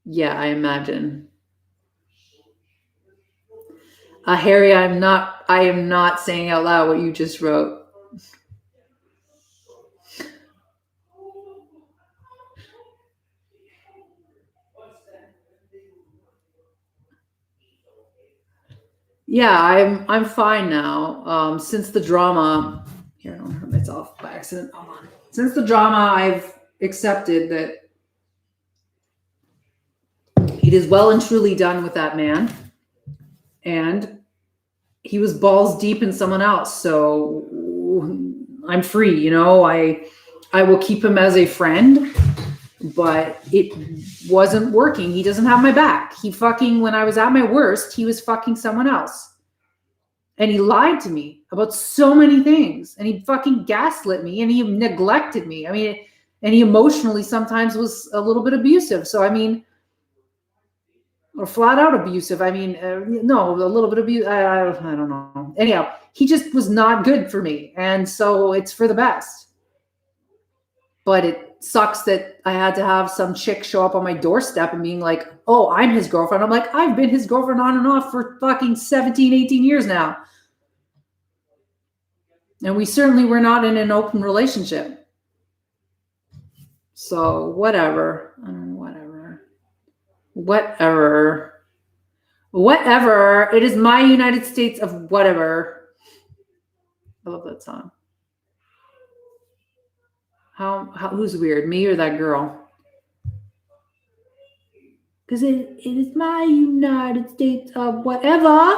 Yeah, I imagine. Harry, I am not saying out loud what you just wrote. Yeah, I'm fine now. Since the drama, here, I don't hurt myself by accident. Hold on. Since the drama, I've accepted that it is well and truly done with that man, and he was balls deep in someone else. So I'm free. You know, I will keep him as a friend, but it wasn't working. He doesn't have my back. He fucking, when I was at my worst, he was fucking someone else. And he lied to me about so many things. And he fucking gaslit me and he neglected me. I mean, and he emotionally sometimes was a little bit abusive. So, I mean, or flat out abusive. I mean, no, a little bit abusive. I don't know. Anyhow, he just was not good for me. And so it's for the best. But it sucks that I had to have some chick show up on my doorstep and being like, oh, I'm his girlfriend. I'm like, I've been his girlfriend on and off for fucking 17, 18 years now. And we certainly were not in an open relationship. So whatever. Whatever. It is my United States of whatever. I love that song. Who's weird, me or that girl? Because it is my United States of whatever.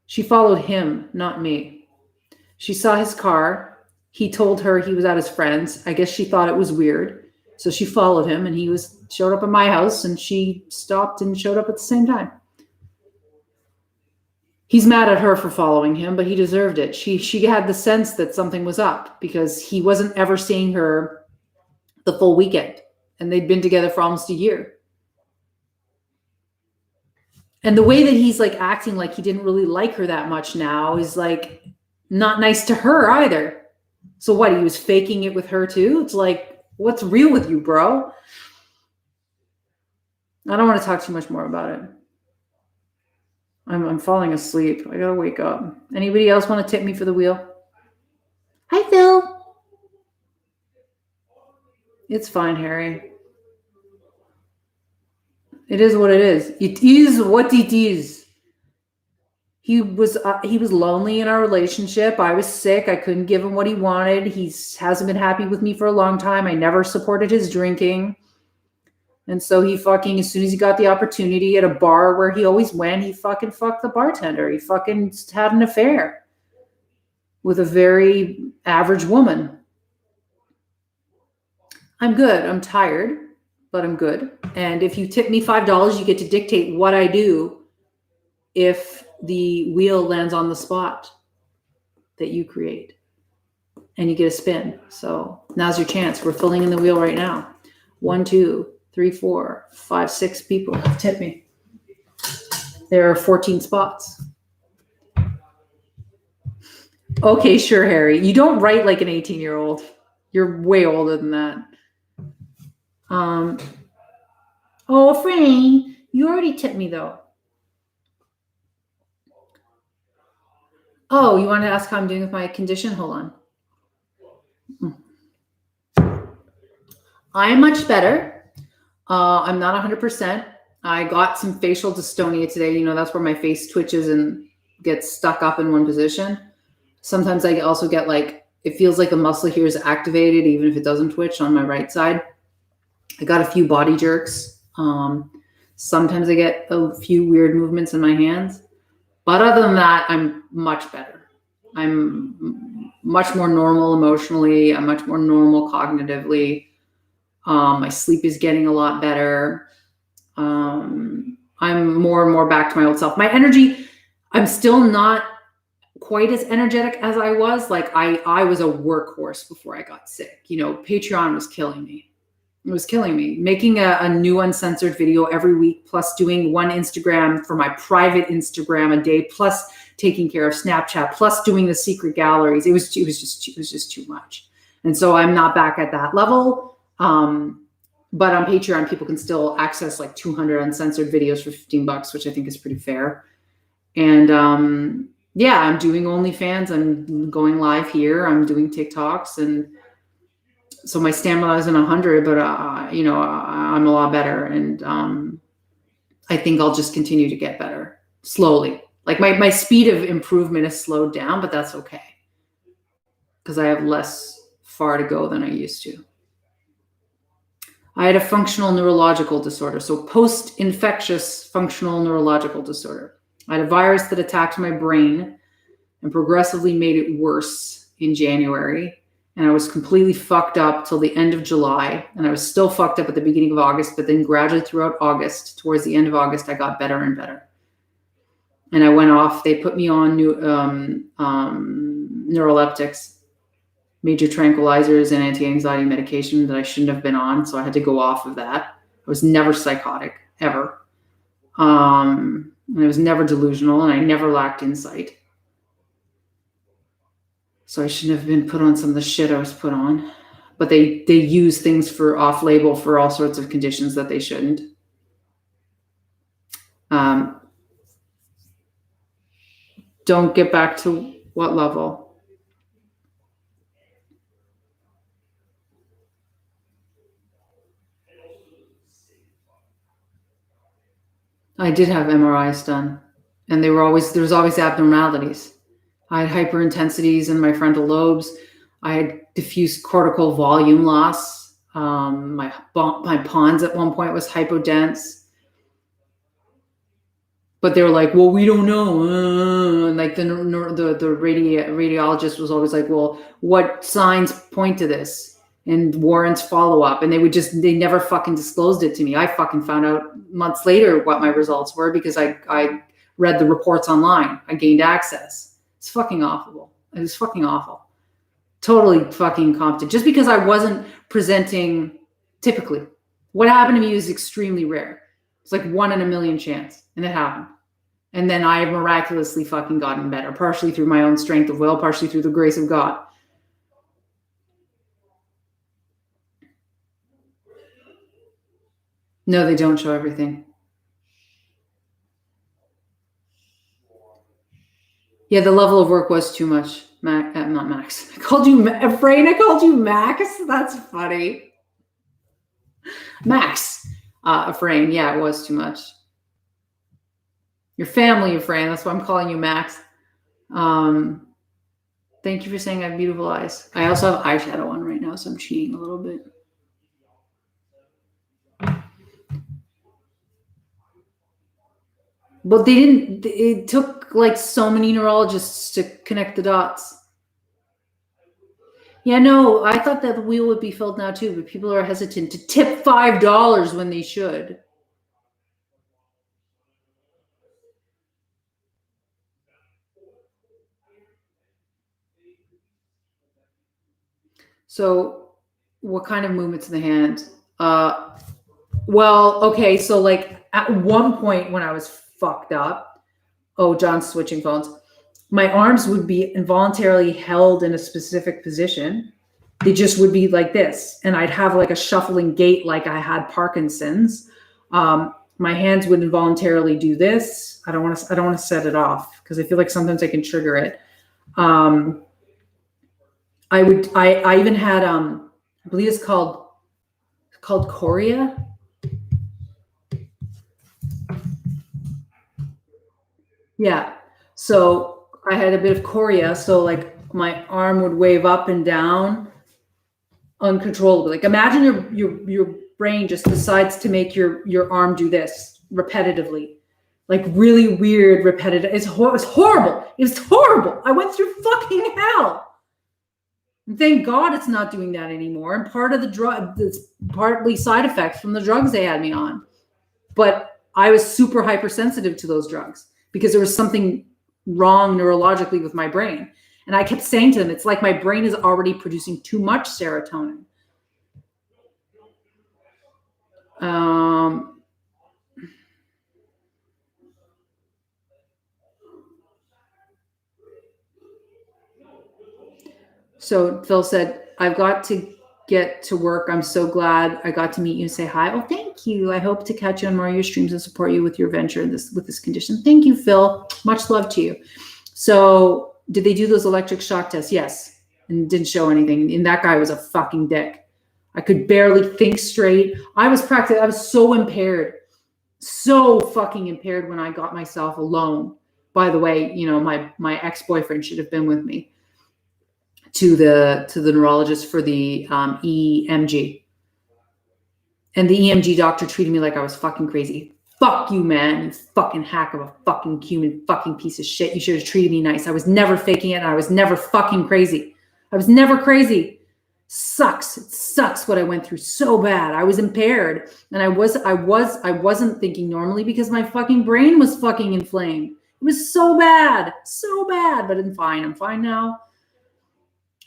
She followed him, not me. She saw his car. He told her he was at his friend's. I guess she thought it was weird. So she followed him, and he showed up at my house, and she stopped and showed up at the same time. He's mad at her for following him, but he deserved it. She had the sense that something was up because he wasn't ever seeing her the full weekend, and they'd been together for almost a year. And the way that he's like acting like he didn't really like her that much now is like not nice to her either. So what, he was faking it with her too? It's like, what's real with you, bro? I don't want to talk too much more about it. I'm falling asleep. I gotta wake up. Anybody else want to tip me for the wheel? Hi, Phil. It's fine, Harry. It is what it is. It is what it is. He was lonely in our relationship. I was sick. I couldn't give him what he wanted. He hasn't been happy with me for a long time. I never supported his drinking. And so he fucking, as soon as he got the opportunity at a bar where he always went, he fucking fucked the bartender. He fucking had an affair with a very average woman. I'm good. I'm tired, but I'm good. And if you tip me $5, you get to dictate what I do if the wheel lands on the spot that you create. And you get a spin. So now's your chance. We're filling in the wheel right now. 1, 2, 3, 4, 5, 6 people have tipped me. There are 14 spots. Okay, sure, Harry. You don't write like an 18-year-old. You're way older than that. Oh, Frank, you already tipped me though. Oh, you want to ask how I'm doing with my condition? Hold on. I am much better. I'm not 100%. I got some facial dystonia today. You know, that's where my face twitches and gets stuck up in one position. Sometimes I also get like, it feels like the muscle here is activated, even if it doesn't twitch on my right side. I got a few body jerks. Sometimes I get a few weird movements in my hands. But other than that, I'm much better. I'm much more normal emotionally. I'm much more normal cognitively. My sleep is getting a lot better. I'm more and more back to my old self. My energy, I'm still not quite as energetic as I was. Like I was a workhorse before I got sick. You know, Patreon was killing me. It was killing me. Making a new uncensored video every week, plus doing one Instagram for my private Instagram a day, plus taking care of Snapchat, plus doing the secret galleries. It was just too much. And so I'm not back at that level. But on Patreon, people can still access like 200 uncensored videos for $15, which I think is pretty fair. And yeah, I'm doing OnlyFans. I'm going live here. I'm doing TikToks, and so my stamina isn't 100, but I'm a lot better, and I think I'll just continue to get better slowly. Like my speed of improvement has slowed down, but that's okay because I have less far to go than I used to. I had a functional neurological disorder, so post-infectious functional neurological disorder. I had a virus that attacked my brain and progressively made it worse in January. And I was completely fucked up till the end of July. And I was still fucked up at the beginning of August, but then gradually throughout August, towards the end of August, I got better and better. And I went off. They put me on neuroleptics, major tranquilizers, and anti-anxiety medication that I shouldn't have been on. So I had to go off of that. I was never psychotic, ever. And I was never delusional, and I never lacked insight. So I shouldn't have been put on some of the shit I was put on. But they use things for off-label for all sorts of conditions that they shouldn't. Don't get back to what level? I did have MRIs done, and there was always abnormalities. I had hyperintensities in my frontal lobes. I had diffuse cortical volume loss. My pons at one point was hypodense. But they were like, well, we don't know. And like the radiologist was always like, well, what signs point to this and warrants follow-up? And they never fucking disclosed it to me. I fucking found out months later what my results were because I read the reports online. I gained access. It's fucking awful. It was fucking awful. Totally fucking incompetent. Just because I wasn't presenting typically. What happened to me is extremely rare. It's like 1 in a million chance. And it happened. And then I have miraculously fucking gotten better, partially through my own strength of will, partially through the grace of God. No, they don't show everything. Yeah, the level of work was too much. Not Max. I called you Efrain. I called you Max. That's funny. Max. Efrain. Yeah, it was too much. Your family, Efrain. That's why I'm calling you Max. Thank you for saying I have beautiful eyes. I also have eyeshadow on right now, so I'm cheating a little bit. But they didn't. It took like so many neurologists to connect the dots. Yeah, no, I thought that the wheel would be filled now too, but people are hesitant to tip $5 when they should. So what kind of movements in the hand? Well, okay, so like at one point when I was fucked up, John's switching phones, my arms would be involuntarily held in a specific position. They just would be like this, and I'd have like a shuffling gait like I had Parkinson's. My hands would involuntarily do this. I don't want to set it off because I feel like sometimes I can trigger it. I even had I believe it's called chorea. Yeah. So I had a bit of chorea. So like my arm would wave up and down uncontrollably. Like imagine your brain just decides to make your arm do this repetitively. Like really weird, repetitive. It's horrible. It's horrible. I went through fucking hell. And thank God it's not doing that anymore. And part of the drug, it's partly side effects from the drugs they had me on. But I was super hypersensitive to those drugs because there was something wrong neurologically with my brain. And I kept saying to them, it's like my brain is already producing too much serotonin. So Phil said, I've got to get to work. I'm so glad I got to meet you and say hi. Oh, thank you. I hope to catch you on more of your streams and support you with your venture with this condition. Thank you, Phil. Much love to you. So did they do those electric shock tests? Yes. And didn't show anything. And that guy was a fucking dick. I could barely think straight. I was so impaired. So fucking impaired when I got myself alone. By the way, my ex-boyfriend should have been with me to the neurologist for the EMG. And the EMG doctor treated me like I was fucking crazy. Fuck you, man. You fucking hack of a fucking human fucking piece of shit. You should have treated me nice. I was never faking it, and I was never fucking crazy. I was never crazy. Sucks. It sucks what I went through so bad. I was impaired, and I wasn't thinking normally because my fucking brain was fucking inflamed. It was so bad, but I'm fine. I'm fine now.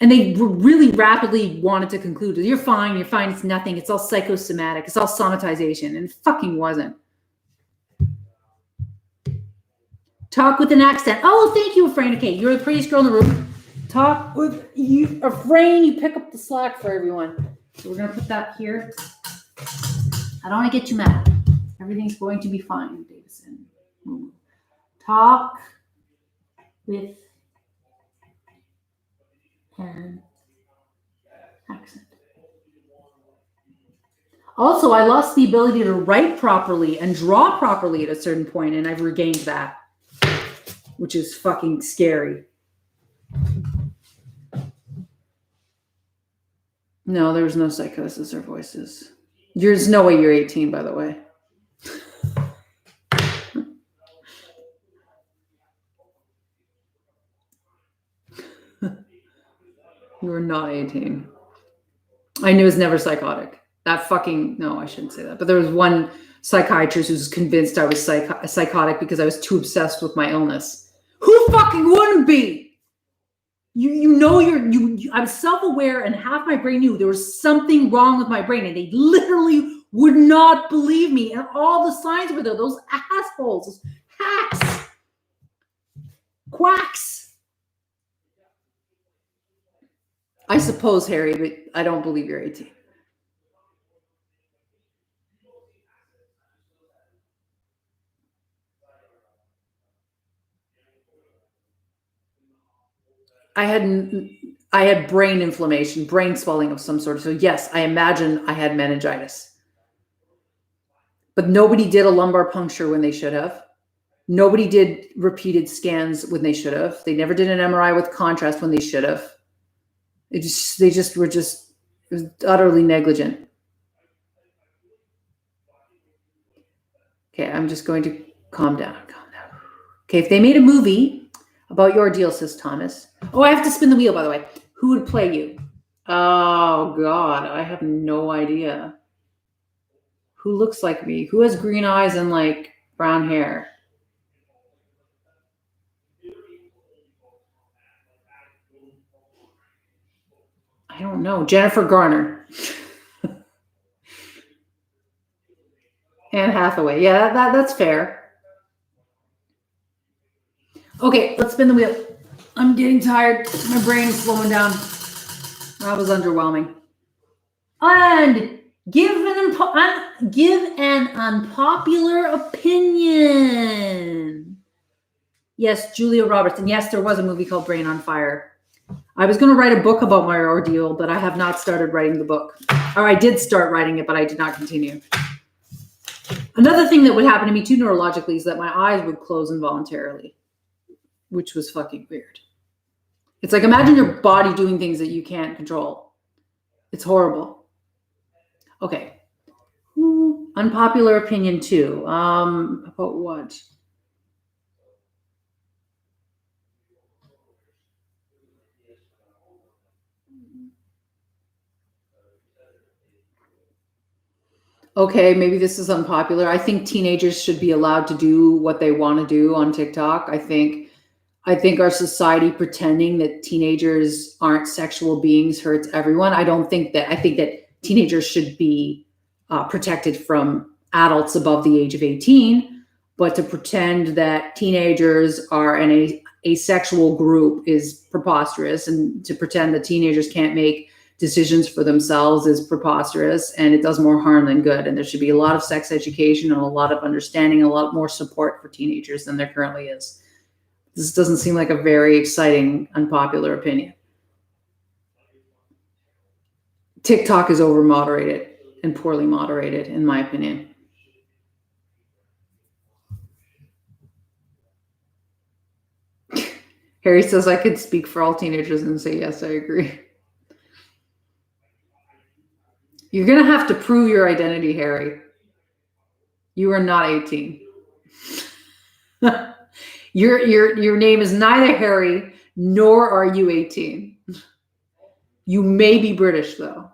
And they really rapidly wanted to conclude, you're fine, it's nothing, it's all psychosomatic, it's all somatization, and it fucking wasn't. Talk with an accent. Oh, thank you, Afrain. Okay, you're the prettiest girl in the room. Talk with you, Afrain, you pick up the slack for everyone. So we're gonna put that here. I don't want to get you mad. Everything's going to be fine, Davison. Talk with an accent. Also, I lost the ability to write properly and draw properly at a certain point, and I've regained that, which is fucking scary. No, there's no psychosis or voices. There's no way you're 18, by the way. You were not 18. I knew it was never psychotic. No, I shouldn't say that. But there was one psychiatrist who was convinced I was psychotic because I was too obsessed with my illness. Who fucking wouldn't be? I was self-aware, and half my brain knew there was something wrong with my brain, and they literally would not believe me. And all the signs were there. Those assholes, those hacks, quacks. I suppose, Harry, but I don't believe you're 18. I had brain inflammation, brain swelling of some sort. So yes, I imagine I had meningitis. But nobody did a lumbar puncture when they should have. Nobody did repeated scans when they should have. They never did an MRI with contrast when they should have. It was utterly negligent. Okay, I'm just going to calm down. Okay, if they made a movie about your deal, says Thomas. Oh, I have to spin the wheel, by the way. Who would play you? Oh, God, I have no idea. Who looks like me? Who has green eyes and, like, brown hair? I don't know. Jennifer Garner. Anne Hathaway. Yeah, that's fair. Okay, let's spin the wheel. I'm getting tired. My brain is slowing down. That was underwhelming. And give an unpopular opinion. Yes, Julia Roberts. And yes, there was a movie called Brain on Fire. I was going to write a book about my ordeal, but I have not started writing the book. Or I did start writing it, but I did not continue. Another thing that would happen to me too neurologically is that my eyes would close involuntarily, which was fucking weird. It's like, imagine your body doing things that you can't control. It's horrible. Okay. Unpopular opinion too. About what? Okay, maybe this is unpopular. I think teenagers should be allowed to do what they want to do on TikTok. I think our society pretending that teenagers aren't sexual beings hurts everyone. I think that teenagers should be protected from adults above the age of 18, but to pretend that teenagers are an asexual group is preposterous, and to pretend that teenagers can't make decisions for themselves is preposterous, and it does more harm than good. And there should be a lot of sex education and a lot of understanding, a lot more support for teenagers than there currently is. This doesn't seem like a very exciting, unpopular opinion. TikTok is over moderated and poorly moderated, in my opinion. Harry says I could speak for all teenagers and say, yes, I agree. You're going to have to prove your identity, Harry. You are not 18. Your name is neither Harry nor are you 18. You may be British, though.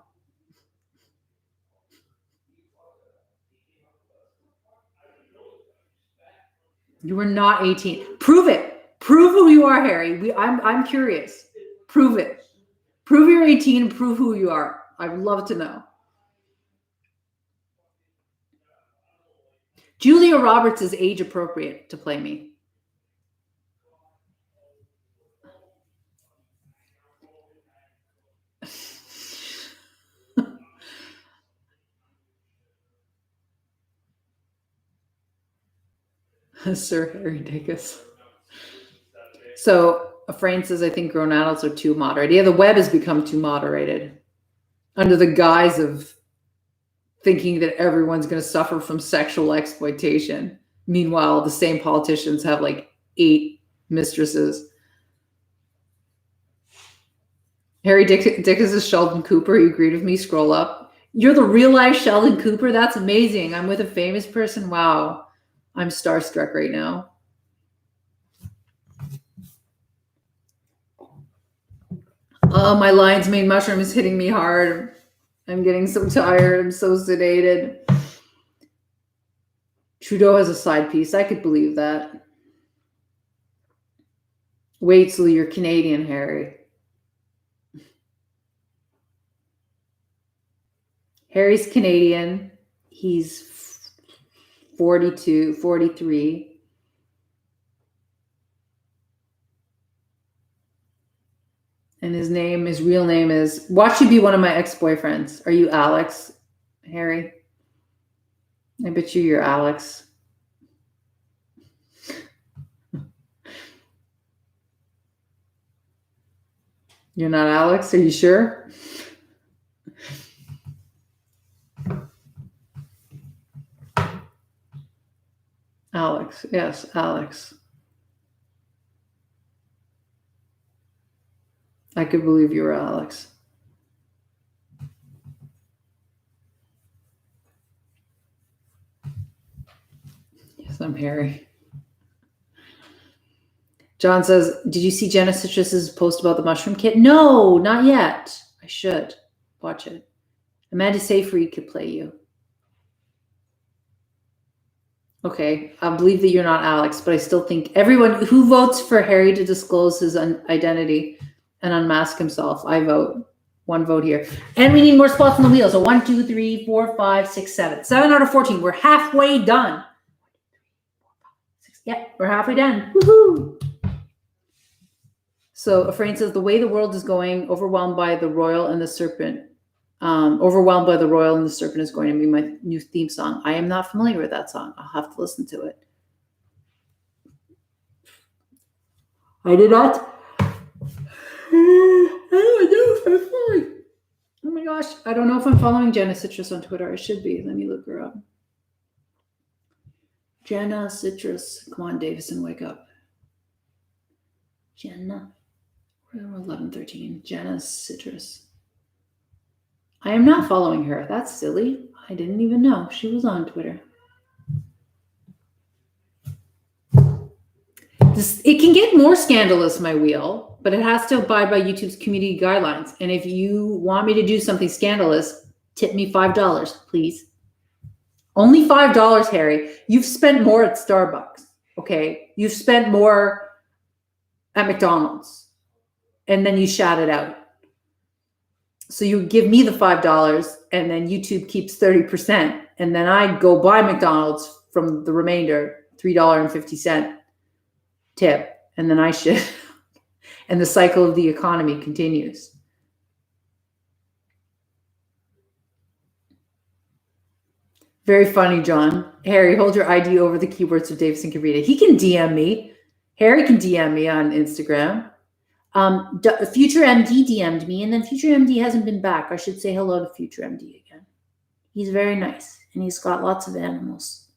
You are not 18. Prove it. Prove who you are, Harry. I'm curious. Prove it. Prove you're 18 and prove who you are. I'd love to know. Julia Roberts is age appropriate to play me. Sir Harry Dickus. So a friend says, I think grown adults are too moderated. Yeah, the web has become too moderated under the guise of thinking that everyone's going to suffer from sexual exploitation. Meanwhile, the same politicians have like 8 mistresses. Harry Dickus is Sheldon Cooper. You agreed with me. Scroll up. You're the real life Sheldon Cooper. That's amazing. I'm with a famous person. Wow. I'm starstruck right now. Oh, my lion's mane mushroom is hitting me hard. I'm getting so tired. I'm so sedated. Trudeau has a side piece. I could believe that. Wait till you're Canadian, Harry. Harry's Canadian. He's 42, 43. And his real name is, watch you be one of my ex-boyfriends. Are you Alex, Harry? I bet you're Alex. You're not Alex? Are you sure? Alex. Yes, Alex. I could believe you were Alex. Yes, I'm Harry. John says, did you see Jenna Citrus's post about the mushroom kit? No, not yet. I should watch it. Amanda Seyfried could play you. Okay, I believe that you're not Alex, but I still think everyone who votes for Harry to disclose his identity and unmask himself, I vote. 1 vote here. And we need more spots on the wheel. So 1, 2, 3, 4, 5, 6, 7. 7 out of 14. We're halfway done. Yeah, we're halfway done. Woohoo! So Efrain says, the way the world is going, overwhelmed by the royal and the serpent. Overwhelmed by the royal and the serpent is going to be my new theme song. I am not familiar with that song. I'll have to listen to it. I did not. I don't know if I'm following. Oh my gosh. I don't know if I'm following Jenna Citrus on Twitter. I should be. Let me look her up. Jenna Citrus. Come on, Davison, wake up. Jenna. We're 11:13. Jenna Citrus. I am not following her. That's silly. I didn't even know she was on Twitter. It can get more scandalous, my wheel, but it has to abide by YouTube's community guidelines. And if you want me to do something scandalous, tip me $5, please. Only $5, Harry. You've spent more at Starbucks, okay? You've spent more at McDonald's, and then you shout it out. So you give me the $5, and then YouTube keeps 30%, and then I go buy McDonald's from the remainder, $3.50 tip, and then I should, and the cycle of the economy continues. Very funny, John. Harry, hold your ID over the keyboard so Davison can read it. He can DM me. Harry can DM me on Instagram. Future MD DM'd me, and then Future MD hasn't been back. I should say hello to Future MD again. He's very nice, and he's got lots of animals.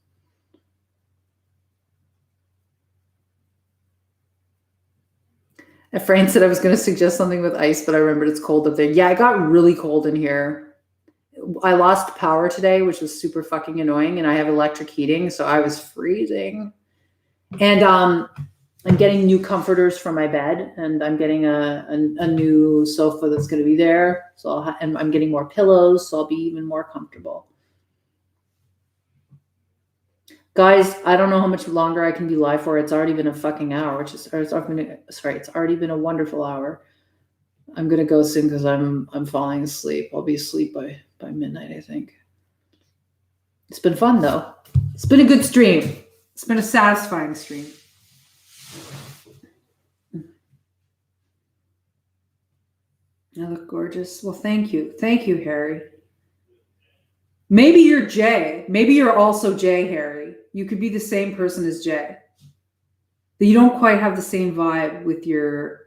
Efrain said I was going to suggest something with ice, but I remembered it's cold up there. Yeah, it got really cold in here. I lost power today, which was super fucking annoying, and I have electric heating, so I was freezing. And I'm getting new comforters for my bed, and I'm getting a new sofa that's going to be there. So and I'm getting more pillows, so I'll be even more comfortable. Guys, I don't know how much longer I can be live for. It's already been a fucking hour, it's already been a wonderful hour. I'm gonna go soon because I'm falling asleep. I'll be asleep by midnight, I think. It's been fun though. It's been a good stream. It's been a satisfying stream. I look gorgeous. Well, thank you. Thank you, Harry. Maybe you're Jay. Maybe you're also Jay, Harry. You could be the same person as Jay. But you don't quite have the same vibe with your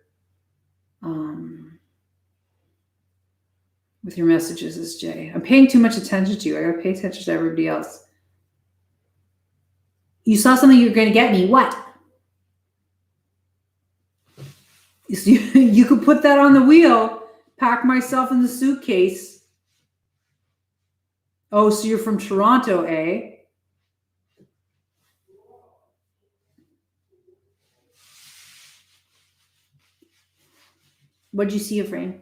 messages as Jay. I'm paying too much attention to you. I gotta pay attention to everybody else. You saw something you were gonna get me. What? You could put that on the wheel. Pack myself in the suitcase. Oh, so you're from Toronto, eh? What'd you see, Efrain?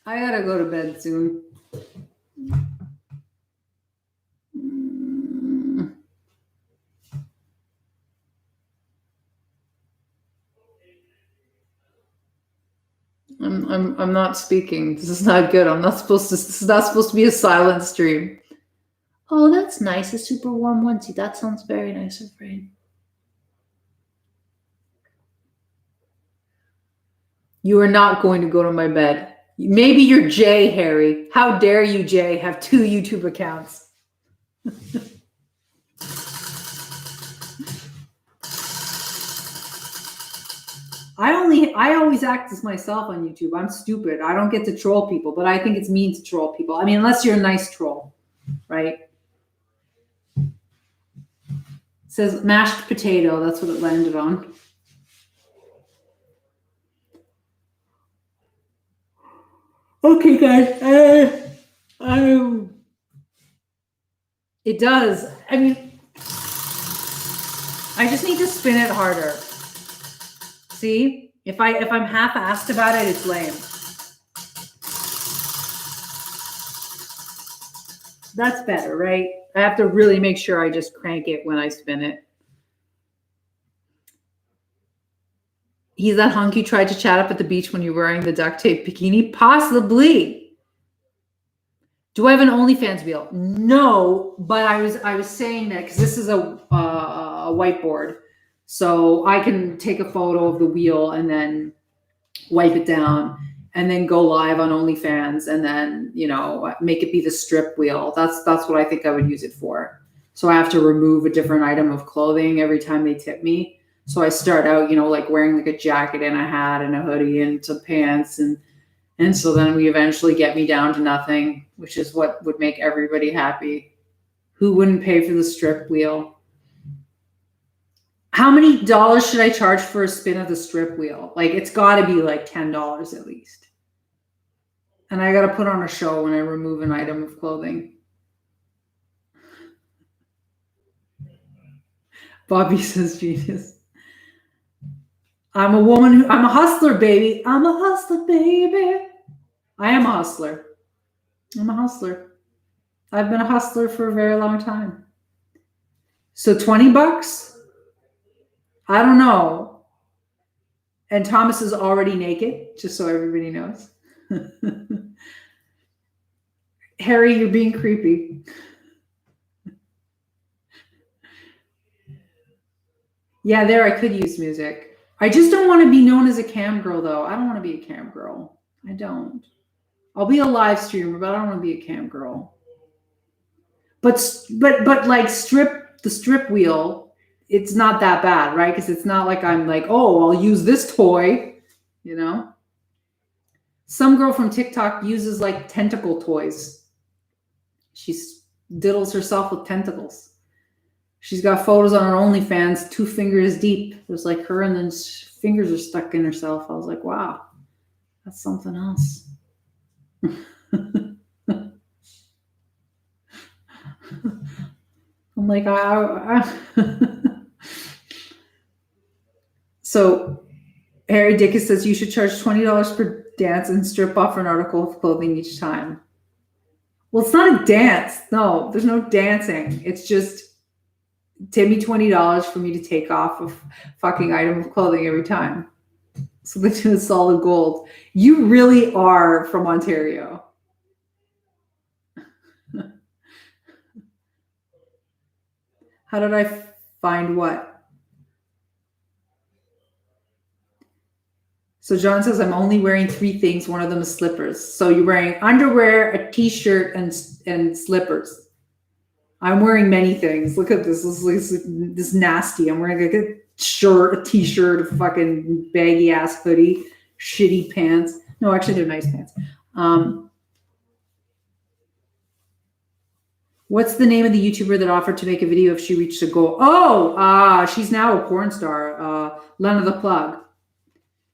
I gotta go to bed soon. I'm not speaking. This is not good. This is not supposed to be a silent stream. Oh, that's nice. A super warm onesie. That sounds very nice, Efrain. You are not going to go to my bed. Maybe you're Jay, Harry. How dare you, Jay, have 2 YouTube accounts? I always act as myself on YouTube. I'm stupid. I don't get to troll people, but I think it's mean to troll people. I mean, unless you're a nice troll, right? It says mashed potato. That's what it landed on. Okay, guys. It does. I mean, I just need to spin it harder. See, if I'm half-assed about it, it's lame. That's better, right? I have to really make sure I just crank it when I spin it. He's that hunk you tried to chat up at the beach when you were wearing the duct tape bikini? Possibly. Do I have an OnlyFans wheel? No, but I was saying that because this is a whiteboard. So I can take a photo of the wheel and then wipe it down and then go live on OnlyFans and then, make it be the strip wheel. That's what I think I would use it for. So I have to remove a different item of clothing every time they tip me. So I start out, like wearing like a jacket and a hat and a hoodie and some pants. And so then we eventually get me down to nothing, which is what would make everybody happy. Who wouldn't pay for the strip wheel? How many dollars should I charge for a spin of the strip wheel? Like, it's got to be like $10 at least. And I got to put on a show when I remove an item of clothing. Bobby says genius. I'm a hustler, baby. I'm a hustler, baby. I am a hustler. I'm a hustler. I've been a hustler for a very long time. So $20? I don't know. And Thomas is already naked, just so everybody knows. Harry, you're being creepy. Yeah, there I could use music. I just don't want to be known as a cam girl, though. I don't want to be a cam girl. I don't. I'll be a live streamer, but I don't want to be a cam girl. But like the strip wheel, it's not that bad, right? Because it's not like I'm like, oh, I'll use this toy, you know. Some girl from TikTok uses like tentacle toys. She diddles herself with tentacles. She's got photos on her OnlyFans, 2 fingers deep. There's like her, and then fingers are stuck in herself. I was like, wow, that's something else. I'm like, So Harry Dickus says you should charge $20 per dance and strip off an article of clothing each time. Well, it's not a dance. No, there's no dancing. It's just give me $20 for me to take off a fucking item of clothing every time. So they do solid gold. You really are from Ontario. How did I find what? So John says, I'm only wearing 3 things. One of them is slippers. So you're wearing underwear, a t-shirt, and slippers. I'm wearing many things. Look at this. This nasty. I'm wearing a shirt, a t-shirt, a fucking baggy ass hoodie, shitty pants. No, actually they're nice pants. What's the name of the YouTuber that offered to make a video if she reached a goal? Oh, she's now a porn star. Lena the Plug.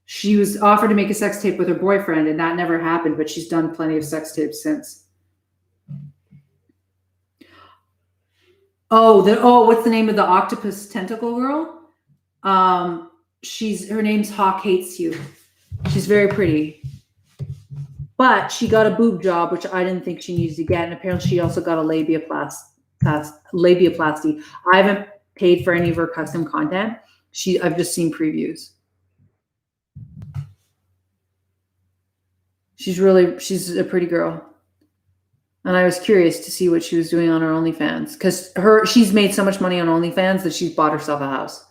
She was offered to make a sex tape with her boyfriend, and that never happened, but she's done plenty of sex tapes since. What's the name of the octopus tentacle girl? Her name's Hawk Hates You. She's very pretty. But she got a boob job, which I didn't think she needed to get. And apparently she also got a labiaplasty. I haven't paid for any of her custom content. I've just seen previews. She's a pretty girl. And I was curious to see what she was doing on her OnlyFans. Because she's made so much money on OnlyFans that she's bought herself a house.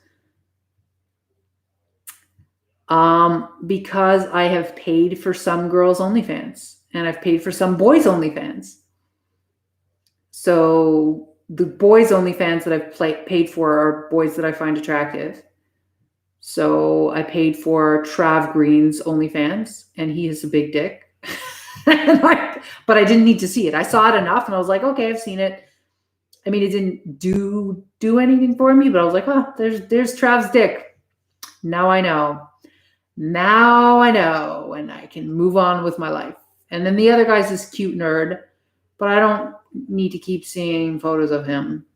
Because I have paid for some girls' OnlyFans. And I've paid for some boys' OnlyFans. So the boys' OnlyFans that I've paid for are boys that I find attractive. So I paid for Trav Green's OnlyFans, and he has a big dick. But I didn't need to see it. I saw it enough, and I was like, okay, I've seen it. I mean, it didn't do anything for me, but I was like, oh, there's Trav's dick. Now I know. Now I know, and I can move on with my life. And then the other guy's this cute nerd, but I don't need to keep seeing photos of him.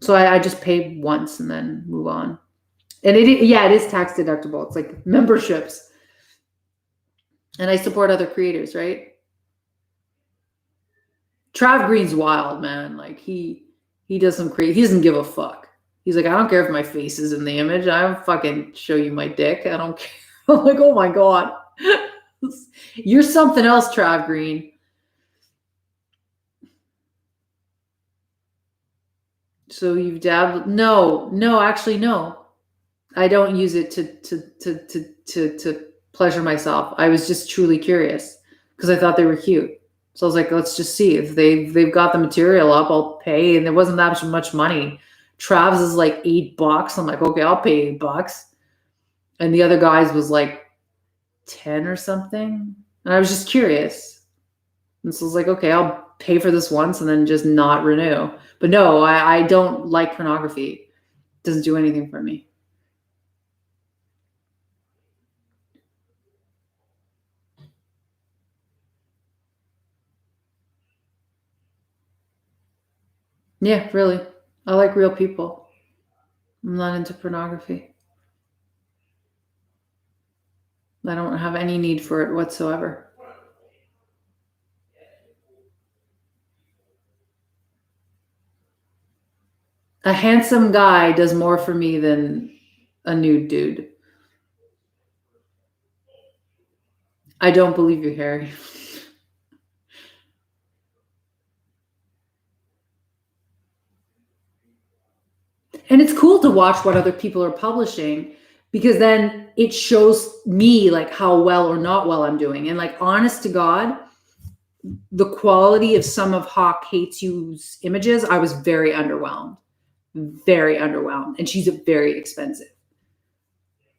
So I just pay once and then move on. And it is tax deductible. It's like memberships. And I support other creators, right? Trav Green's wild, man. Like he doesn't give a fuck. He's like, I don't care if my face is in the image. I'll fucking show you my dick. I don't care. I'm like, oh my God. You're something else, Trav Green. So you've dabbled? No, actually, no. I don't use it to pleasure myself. I was just truly curious because I thought they were cute. So I was like, let's just see if they've got the material up. I'll pay, and there wasn't that much money. Trav's is like $8. I'm like, okay, I'll pay $8. And the other guy's was like 10 or something. And I was just curious. And so I was like, okay, I'll pay for this once and then just not renew. But no, I don't like pornography. It doesn't do anything for me. Yeah, really. I like real people. I'm not into pornography. I don't have any need for it whatsoever. A handsome guy does more for me than a nude dude. I don't believe you, Harry. And it's cool to watch what other people are publishing because then it shows me like how well or not well I'm doing. And like, honest to God, the quality of some of Hawk Hates You's images, I was very underwhelmed. And she's very expensive.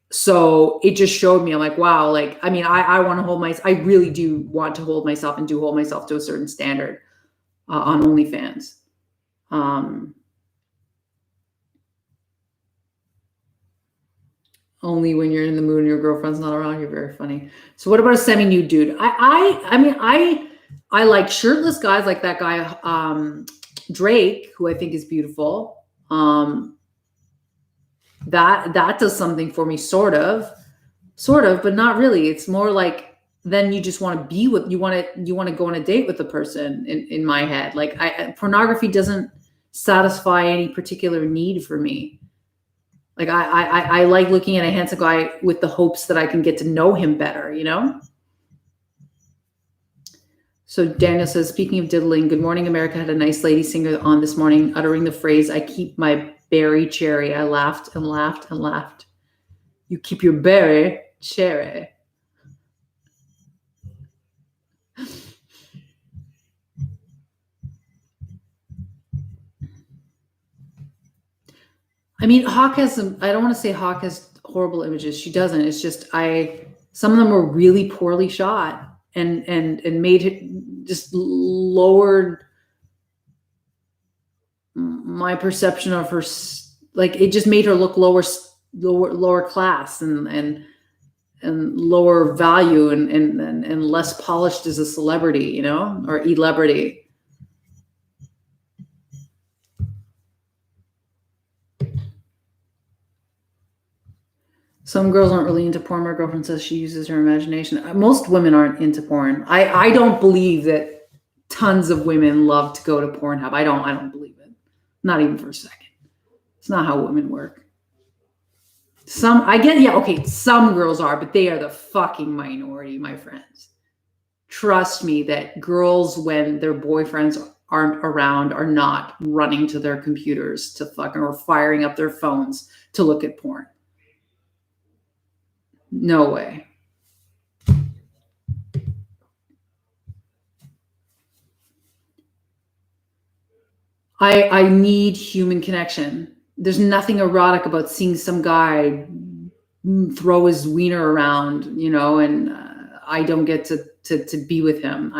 So it just showed me, I'm like, wow, like, I mean, I want to hold I really do want to hold myself and do hold myself to a certain standard on OnlyFans. Only when you're in the mood and your girlfriend's not around, you're very funny. So what about a semi-nude dude? I mean, I like shirtless guys, like that guy, Drake, who I think is beautiful. That does something for me, sort of, but not really. It's more like then you just want to be with, you want to go on a date with the person in my head. Like pornography doesn't satisfy any particular need for me. Like I like looking at a handsome guy with the hopes that I can get to know him better, you know? So Daniel says, speaking of diddling, Good Morning America had a nice lady singer on this morning uttering the phrase, I keep my berry cherry. I laughed and laughed and laughed. You keep your berry cherry. I mean, Hawk has some, I don't want to say Hawk has horrible images. She doesn't. It's just some of them were really poorly shot and made it just lowered my perception of her. Like it just made her look lower class and lower value and less polished as a celebrity, you know, or celebrity. Some girls aren't really into porn. My girlfriend says she uses her imagination. Most women aren't into porn. I don't believe that tons of women love to go to Pornhub. I don't believe it. Not even for a second. It's not how women work. Some girls are, but they are the fucking minority, my friends. Trust me that girls, when their boyfriends aren't around, are not running to their computers to fucking or firing up their phones to look at porn. No way. I need human connection. There's nothing erotic about seeing some guy throw his wiener around, you know, and I don't get to be with him.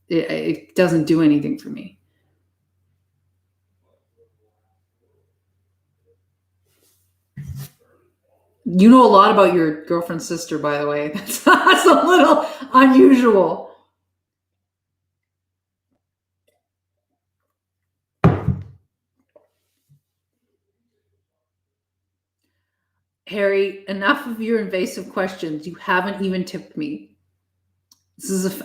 It doesn't do anything for me. You know a lot about your girlfriend's sister, by the way. That's a little unusual. Harry, enough of your invasive questions. You haven't even tipped me.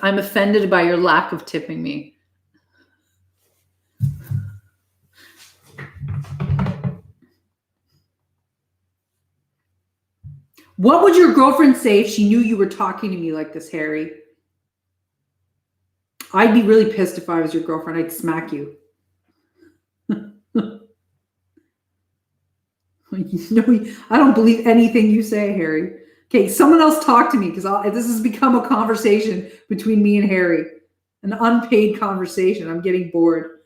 I'm offended by your lack of tipping me. What would your girlfriend say if she knew you were talking to me like this, Harry? I'd be really pissed if I was your girlfriend. I'd smack you. No, I don't believe anything you say, Harry. Okay, someone else talk to me because this has become a conversation between me and Harry. An unpaid conversation. I'm getting bored.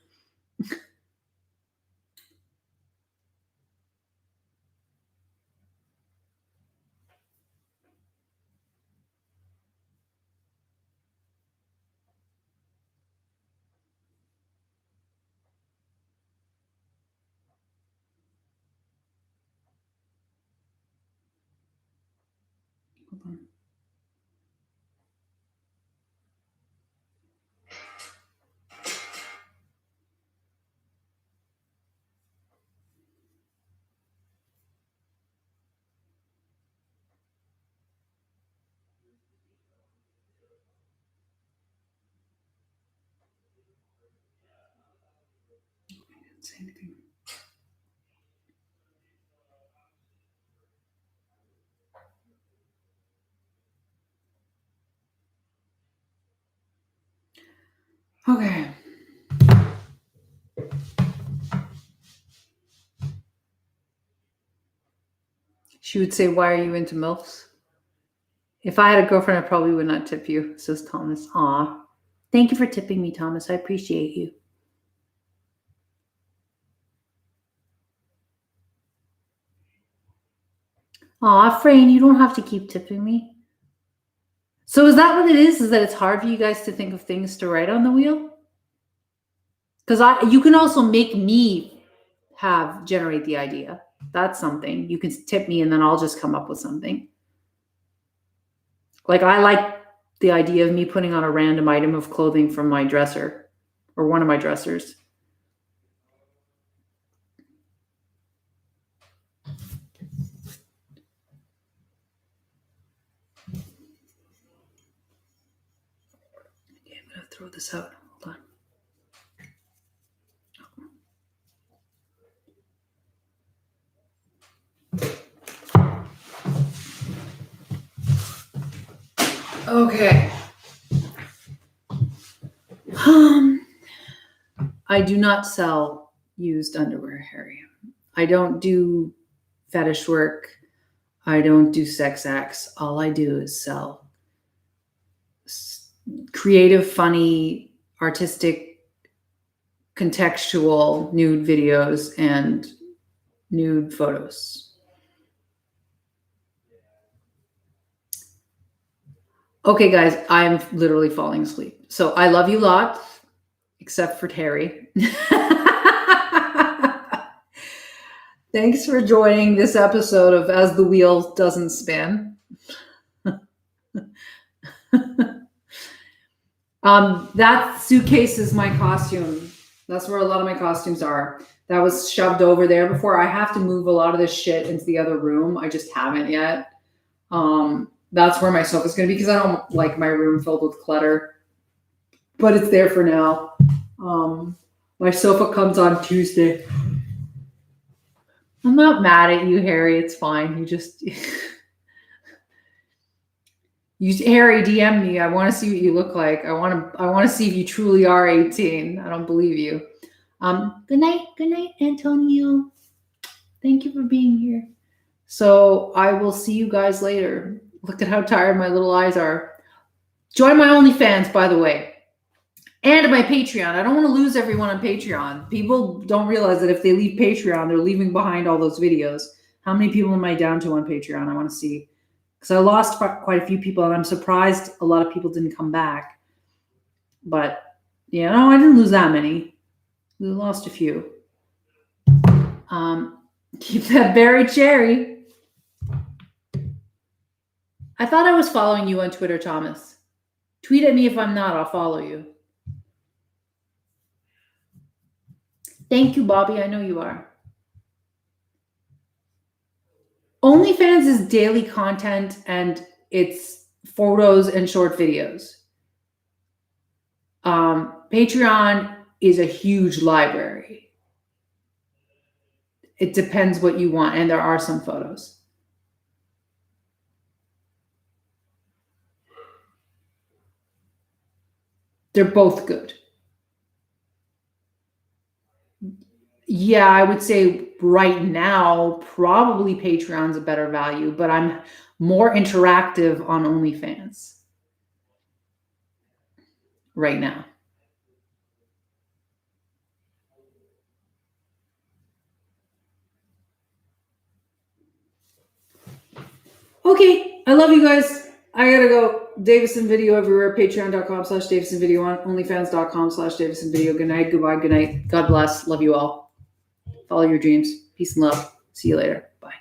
Say anything. Okay. She would say, "Why are you into MILFs?" If I had a girlfriend, I probably would not tip you, says Thomas. Aw. Thank you for tipping me, Thomas. I appreciate you. Aw, Frayne, you don't have to keep tipping me. So is that what it is? Is that it's hard for you guys to think of things to write on the wheel? Because you can also make me generate the idea. That's something. You can tip me and then I'll just come up with something. Like I like the idea of me putting on a random item of clothing from my dresser or one of my dressers. Okay, I'm going to throw this out. Hold on. Okay. I do not sell used underwear, Harry. I don't do fetish work. I don't do sex acts. All I do is sell creative, funny, artistic, contextual nude videos and nude photos. Okay, guys, I'm literally falling asleep. So I love you a lot, except for Terry. Thanks for joining this episode of As the Wheel Doesn't Spin. That suitcase is my costume. That's where a lot of my costumes are. That was shoved over there before. I have to move a lot of this shit into the other room. I just haven't yet. That's where my sofa's going to be because I don't like my room filled with clutter. But it's there for now. My sofa comes on Tuesday. I'm not mad at you, Harry. It's fine. You just... Harry, DM me. I want to see what you look like. I want to see if you truly are 18. I don't believe you. Good night, Antonio. Thank you for being here. So I will see you guys later. Look at how tired my little eyes are. Join my OnlyFans, by the way, and my Patreon. I don't want to lose everyone on Patreon. People don't realize that if they leave Patreon, they're leaving behind all those videos. How many people am I down to on Patreon? I want to see. Because I lost quite a few people, and I'm surprised a lot of people didn't come back. But, yeah, no, I didn't lose that many. We lost a few. Keep that berry cherry. I thought I was following you on Twitter, Thomas. Tweet at me if I'm not. I'll follow you. Thank you, Bobby. I know you are. OnlyFans is daily content and it's photos and short videos. Patreon is a huge library. It depends what you want, and there are some photos. They're both good. Yeah, I would say right now, probably Patreon's a better value, but I'm more interactive on OnlyFans right now. Okay, I love you guys. I gotta go. Davison video everywhere. Patreon.com/Davison video on OnlyFans.com/Davison video. Good night. Goodbye. Good night. God bless. Love you all. Follow your dreams. Peace and love. See you later. Bye.